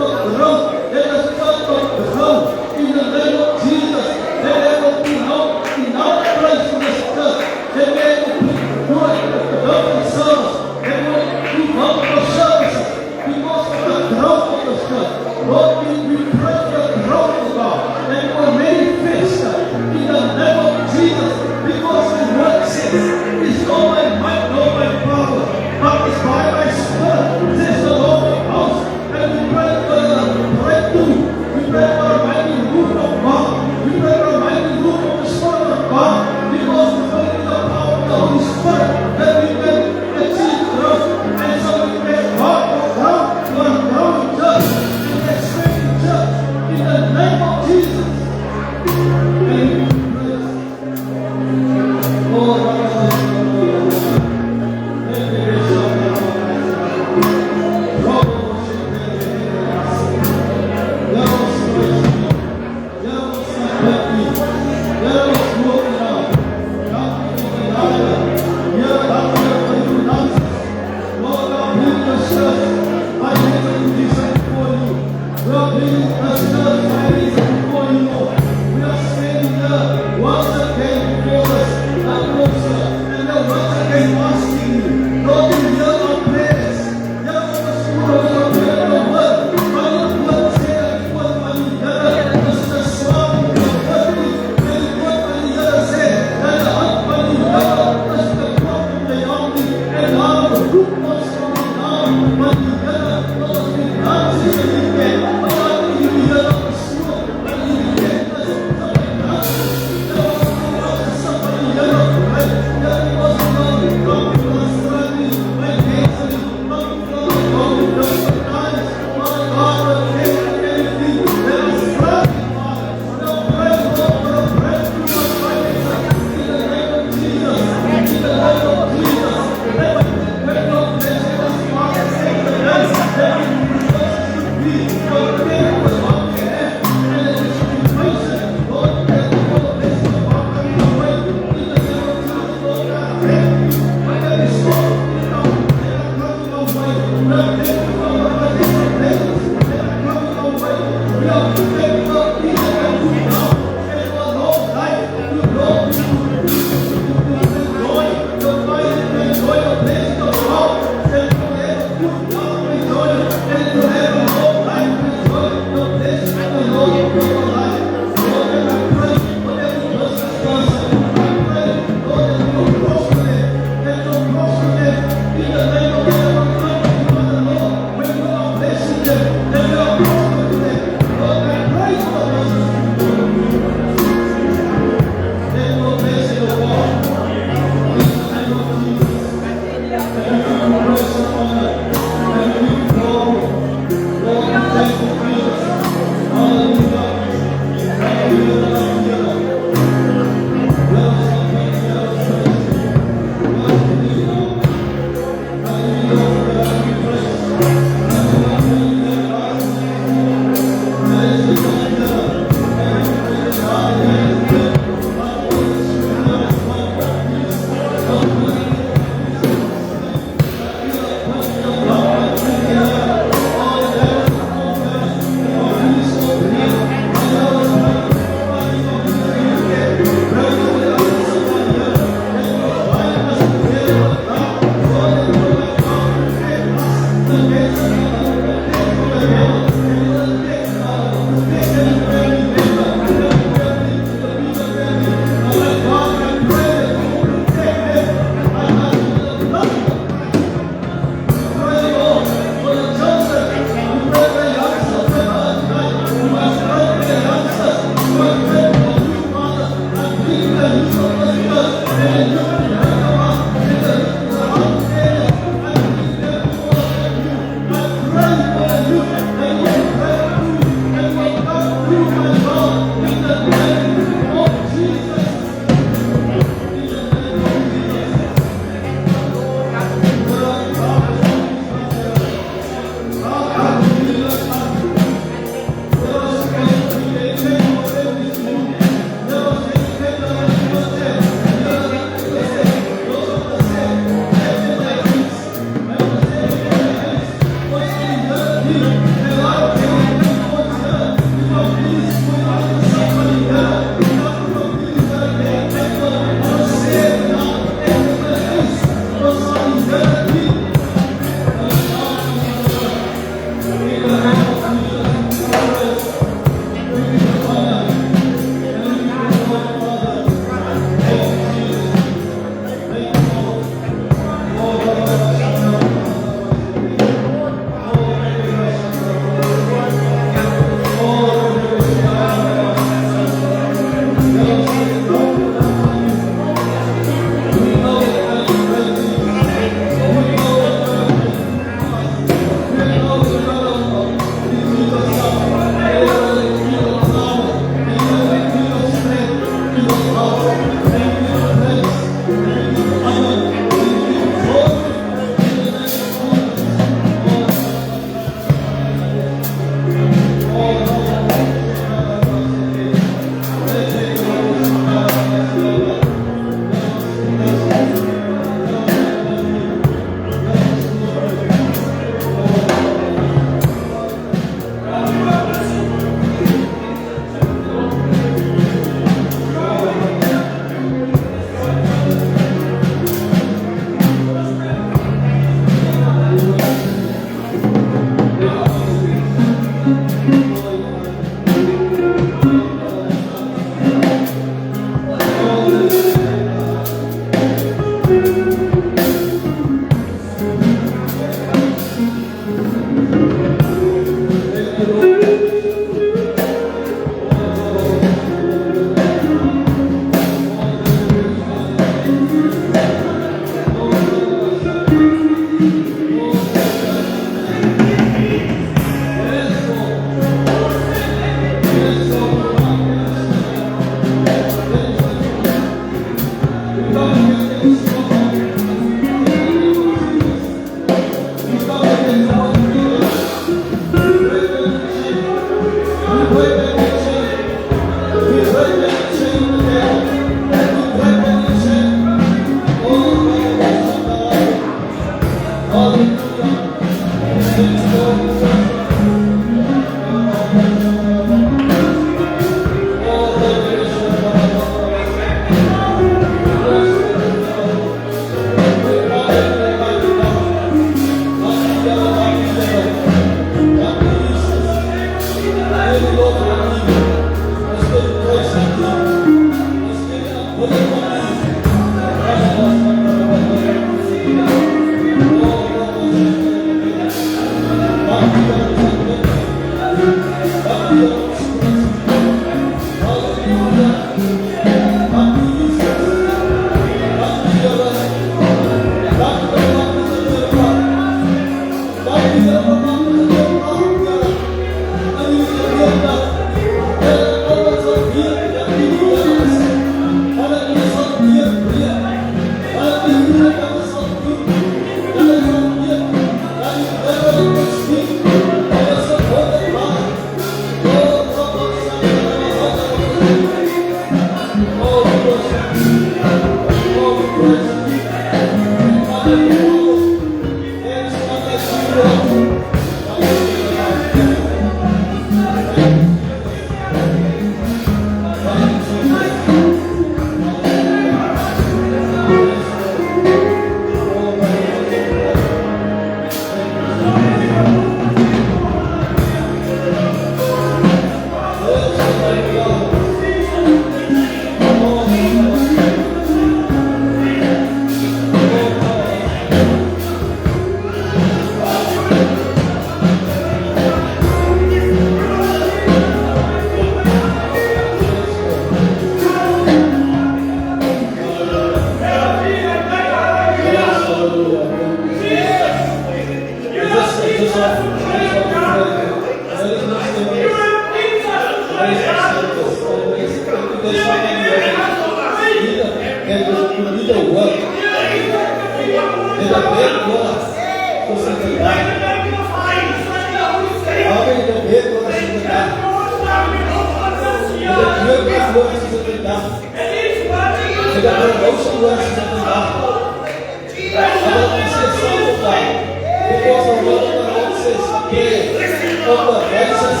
Speaker 4: of the righteous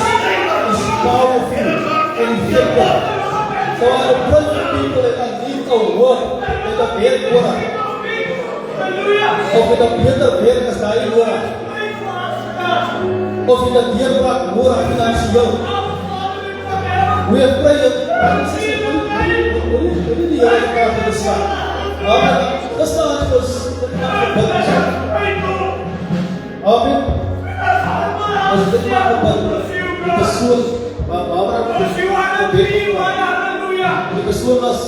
Speaker 4: is powerful and effective. So I pray for people that need a word met 'n werkwoord. Of met 'n beter werk as daai woord. Of in 'n deurbraak woord finansiëel. We have prayed only the Here graag in die saak. Amen. Dis nou aan ons gebid. Amen. As dit maar gebid, die persoon waar die persoon was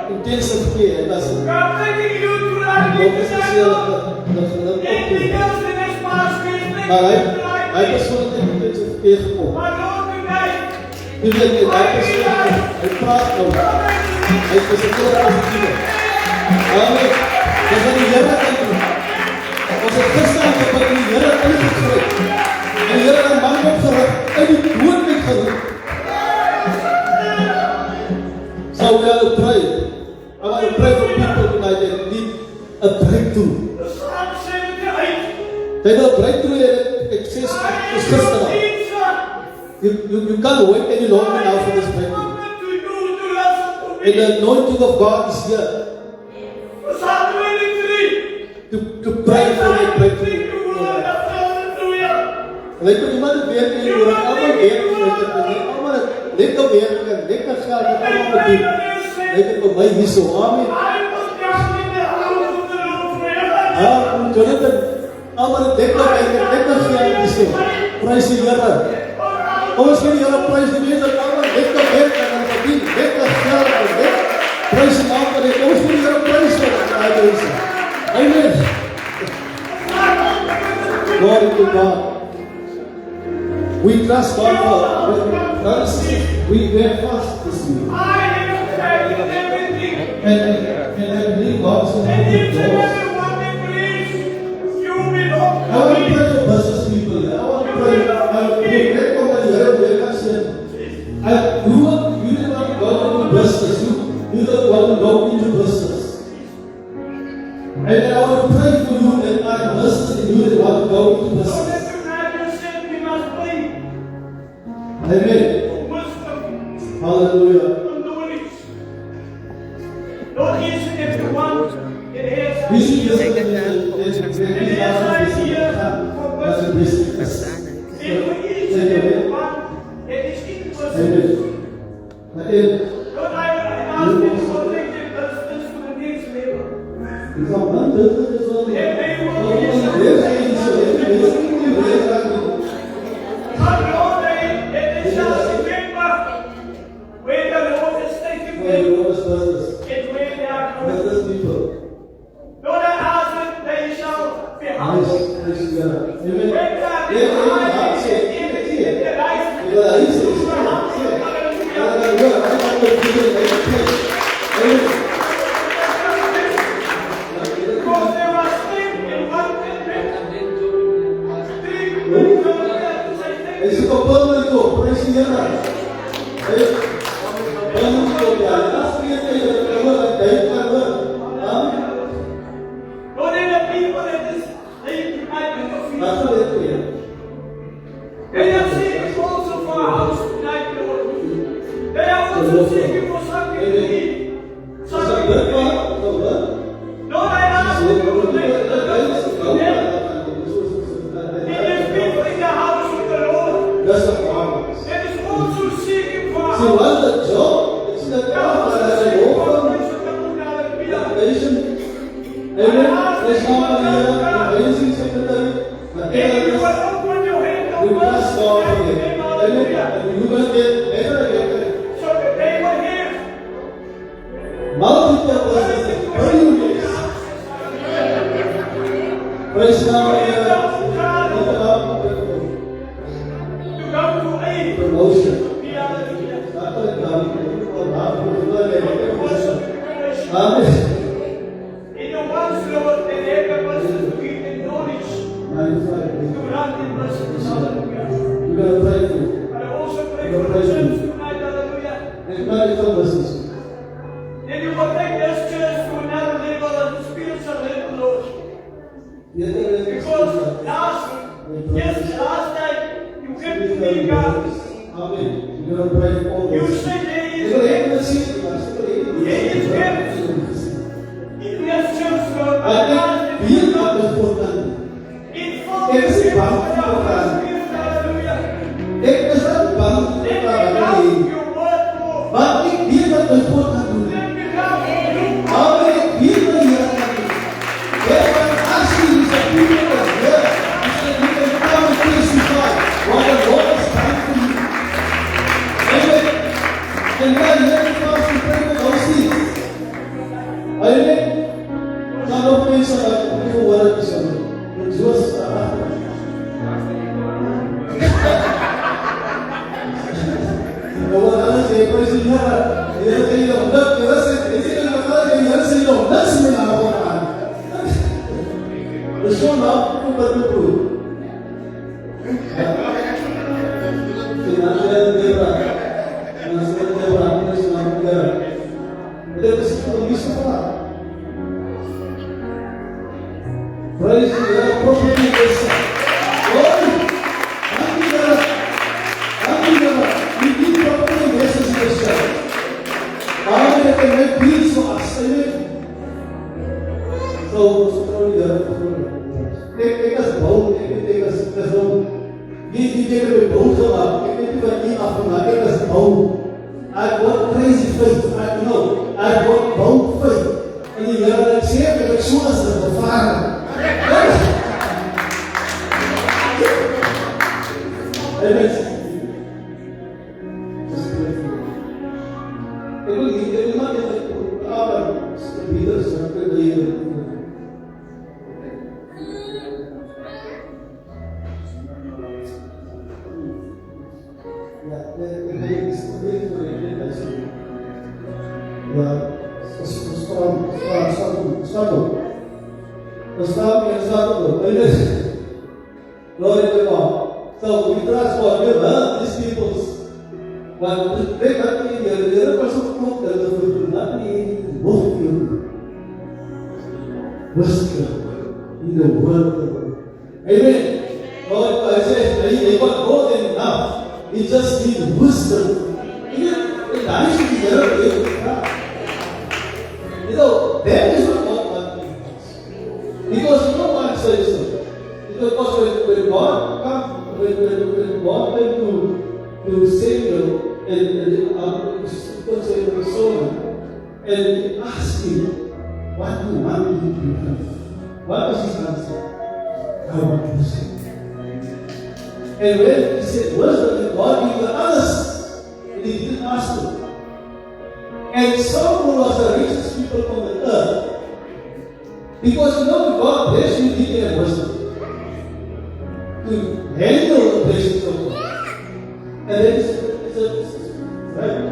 Speaker 4: intense gebed, en dat is maar hy persoon het intense gebed gekom. U weet nie, hy persoon, hy praat nou, hy is een heel positieve. Amen. Dis aan die Here kant toe. Ons het gister gebid en die Here ingegryp. En die Here het 'n man opgerig, uit die dood uitgeroep. So we are to pray. I want to pray for people tonight that need a breakthrough. They know breakthrough exists gister al. You can't wait any longer now for this breakthrough. And the anointing of God is here to pray for that breakthrough. Like when iemand het werk in die oor, allemaal werk allemaal lekker werk en lekker geld en allemaal bedoel. Like het vir my hier so, amen. Jonathan, allemaal het lekker werk en lekker geld hier so. Prijs die Here. Ons wil die Here prys die mense dat allemaal lekker werk en verdien, lekker geld en lekker prys die naam van die, ons wil die Here prys vir die mense. Amen. Glory to God. We trust God for we were fast this week. And I believe God is going to open doors. I want to pray for business people here. I want to pray for you don't want to go into business. You don't want to go into business. And I want to pray for you that I listen and you that want to go into business. Amen. Hallelujah. We should just take it down.
Speaker 3: Because
Speaker 4: Amen. We're going to pray for all
Speaker 5: You
Speaker 4: those.
Speaker 5: say there
Speaker 4: We're
Speaker 5: is
Speaker 4: going to end the season. I think we are not important. Ek is bang vir mekaar. Ek is not bang vir mekaar. Maar ek weet wat my God gaan doen. Amen. Ek weet wat die Here gaan doen. Ek kan actually is a people of here. He said you can come and testify what the Lord has done for you. Amen. And we are here to come to pray for those things. Amen. Dan ook mense wat nie gehoor het is aan die Joos wat alles sê, prys die Here. Die Here sê jy omdat, die Here sê jy niks meer na hom aan. Dis so nou, hoe wat jy doen. En dan sê jy Debra, dis na Debra. Dit is nie so klaar. Praise the Lord, prophet is glory. Thank you, Lord. Thank you, Lord. We need properly message this church. Amen. It can make peace for us. Amen. So, slowly, ek as bou, ek as bou. Die dinge met bou gemaak. Ek weet nie wat hier afgemaak. Ek as bou. I've got crazy faith. I know. I've got bold faith. En die Here sê ek so as 'n gevaar. Glory to God. So we trust God. We love these people. But they got the other person who does not need both you. Wisdom in the word of God. Amen. God, I say, they got more than enough. They just need wisdom. Even the nice thing is you know, that is what God wants. Because no one says so. Because when God comes, when God went to Samuel and Solomon, and he asked him, what do you want me to do? What was his answer? I want wisdom. And when he said wisdom, God gave the others, and he didn't ask them. And Solomon was the richest people on the earth. Because you know, God blessed you, he gave wisdom to handle the blessings of God. And then it's right.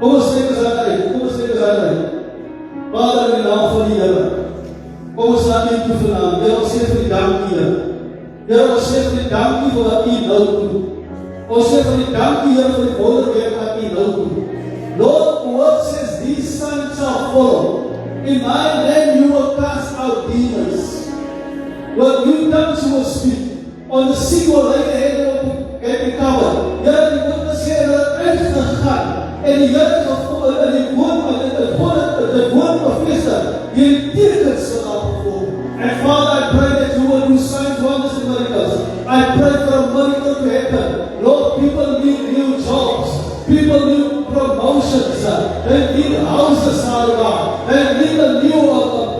Speaker 4: Kom ons sê dit. Vader, in die naam van die Here. Kom ons laat U toe vanaand. Here, ons sê vir U dankie, Here. Here, ons sê vir U dankie vir wat U nou doen. Ons sê vir U dankie, Here, vir die wonderwerk wat U nou doen. Lord, word says these signs shall follow. In my name you will cast out demons. When you tongues will speak, on the sick will lay the head will get recovered. Here, die witness sê dat uitgegaan. En die Here en die woord bevestig, die tekens sal afvolg. And Father, I pray that you will do signs, wonders and miracles. I pray for a miracle to happen. Lord, people need new jobs. People need promotions. They need houses, Father God. They need a new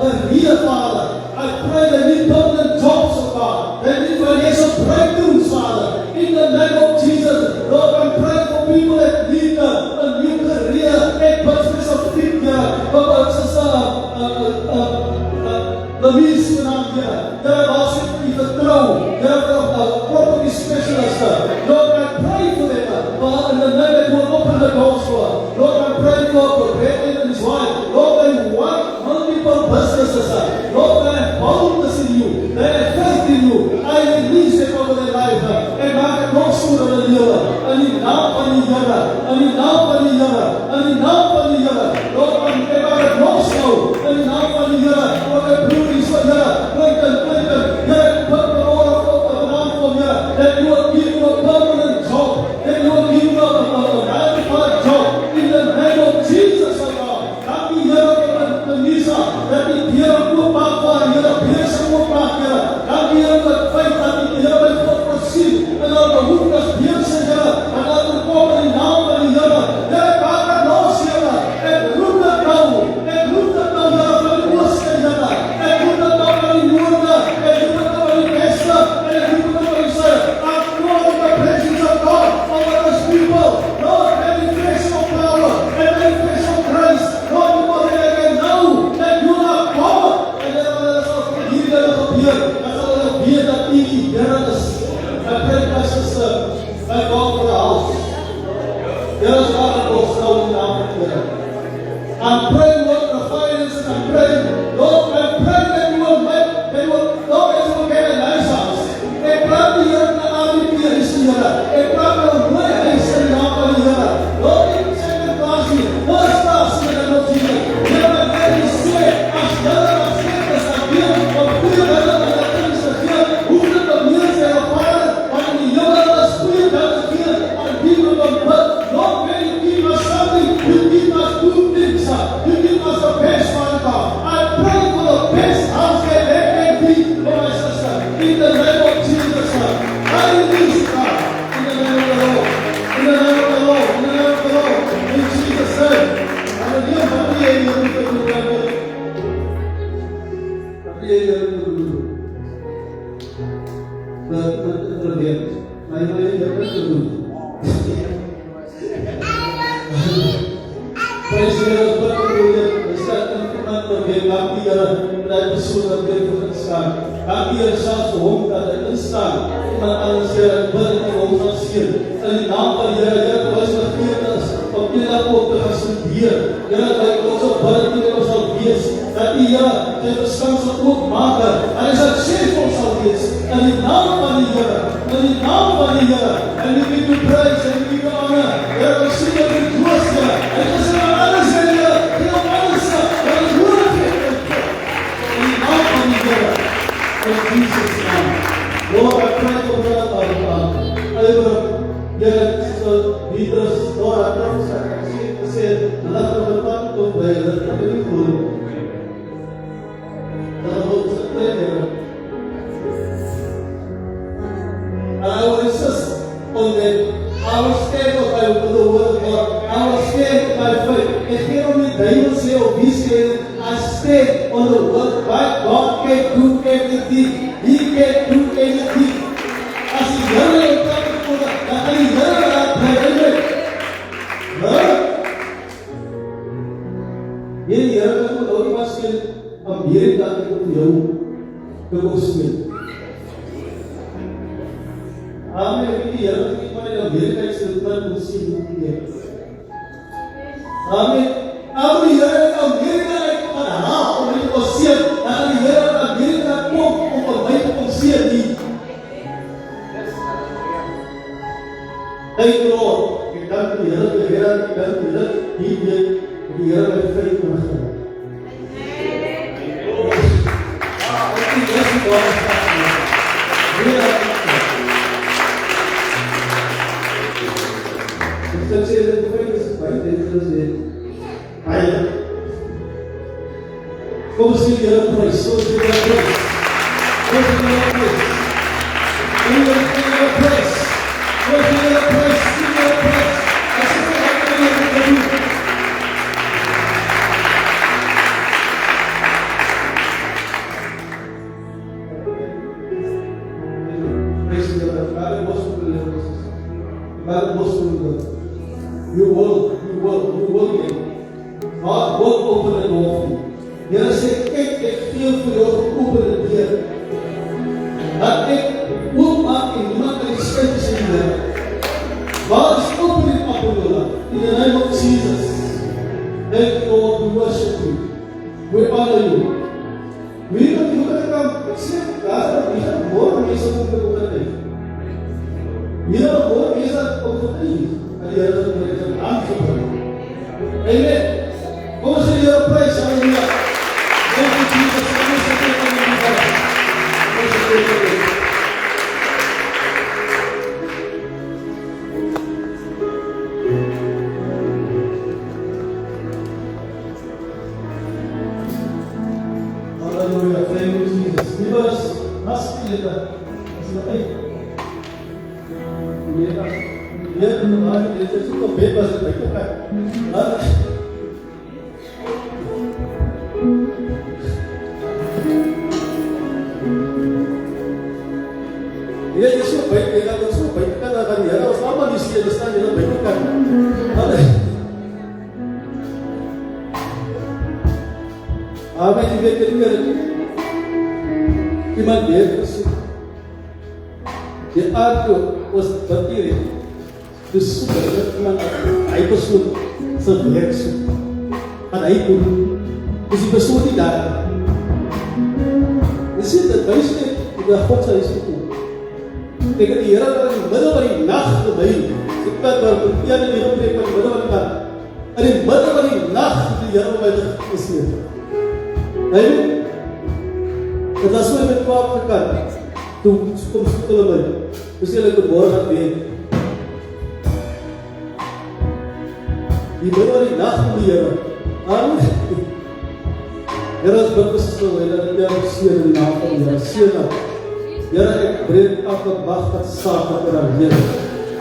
Speaker 4: career, Father. I pray they need permanent jobs, oh God. They need financial breakthroughs, Father. In the name of Jesus, Lord, I pray for people that need a new career and business of figure. Louise vanavond here. There was it vertrouw. There was a property specialist. Lord, I pray for them. Father, in the name that will open the doors for. Lord, I pray for Brandon and his wife. Lord, they want multiple businesses. Lord, they have boldness in you. They have faith in you. I release it over their life. En maak het nog stoer in die Here. In die naam van die Here. In die naam van die Here. In die naam van die Here. Lord, en maak het nog stoer. In die naam van die Here. Lord, I pray for Here. Clinton. Here, put the Lord of the naam van Here. That you will give your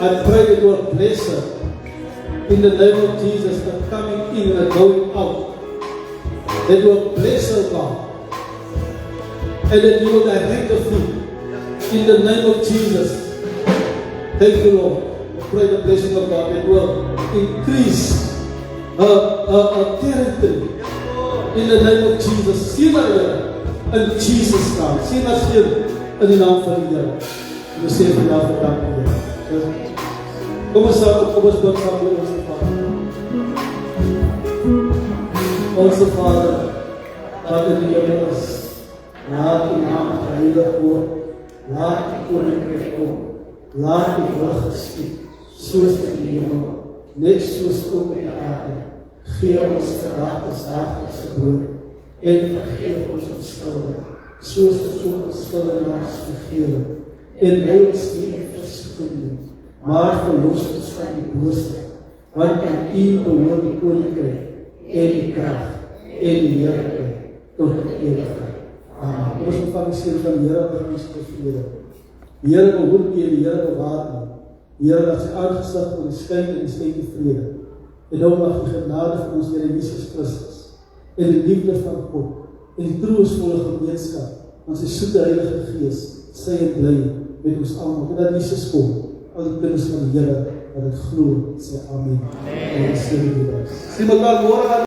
Speaker 4: I pray that you will bless her in the name of Jesus, the coming in and going out. That you will bless her, God. And that you will direct her feet. In the name of Jesus. Thank you, Lord. I pray the blessing of God that will increase her territory. In the name of Jesus. Sien haar, Here. In Jesus' naam. Sien haar steen in die naam van die Here. We sê vandag vir dankie, Here. Kom ons staan op, kom ons bid saam met onze Vader. Onze Vader, wat in die hemel is, laat die naam geheilig word, laat die koninkrijk kom, laat die wil geskied, soos in die hemel, net soos ook in die aarde. Gee ons vandag ons dagelijkse brood, en vergeef ons ons skulde, soos ons ons skuldenaars vergewe, en lei ons nie in versoeking, maar verlos ons van die bose, want aan U behoort die koninkrijk, en die kracht, en die heerlijkheid, tot die ewigheid. Amen. Kom ons ontvang die seën van die Here wat ons vrede. Die Here behoed U, die Here bewaar U. Die Here laat sy aangesig oor die skyn en die skyn vrede. En nou mag die genade van ons Here Jesus Christus, en die liefde van God, en die troostvolle gemeenskap, van sy soete Heilige Gees, sy en bly met ons almal. En dat Jesus kom, al die kinders van die Here, wat het glo, sê Amen. Amen. En ons sê die Sien mekaar môre.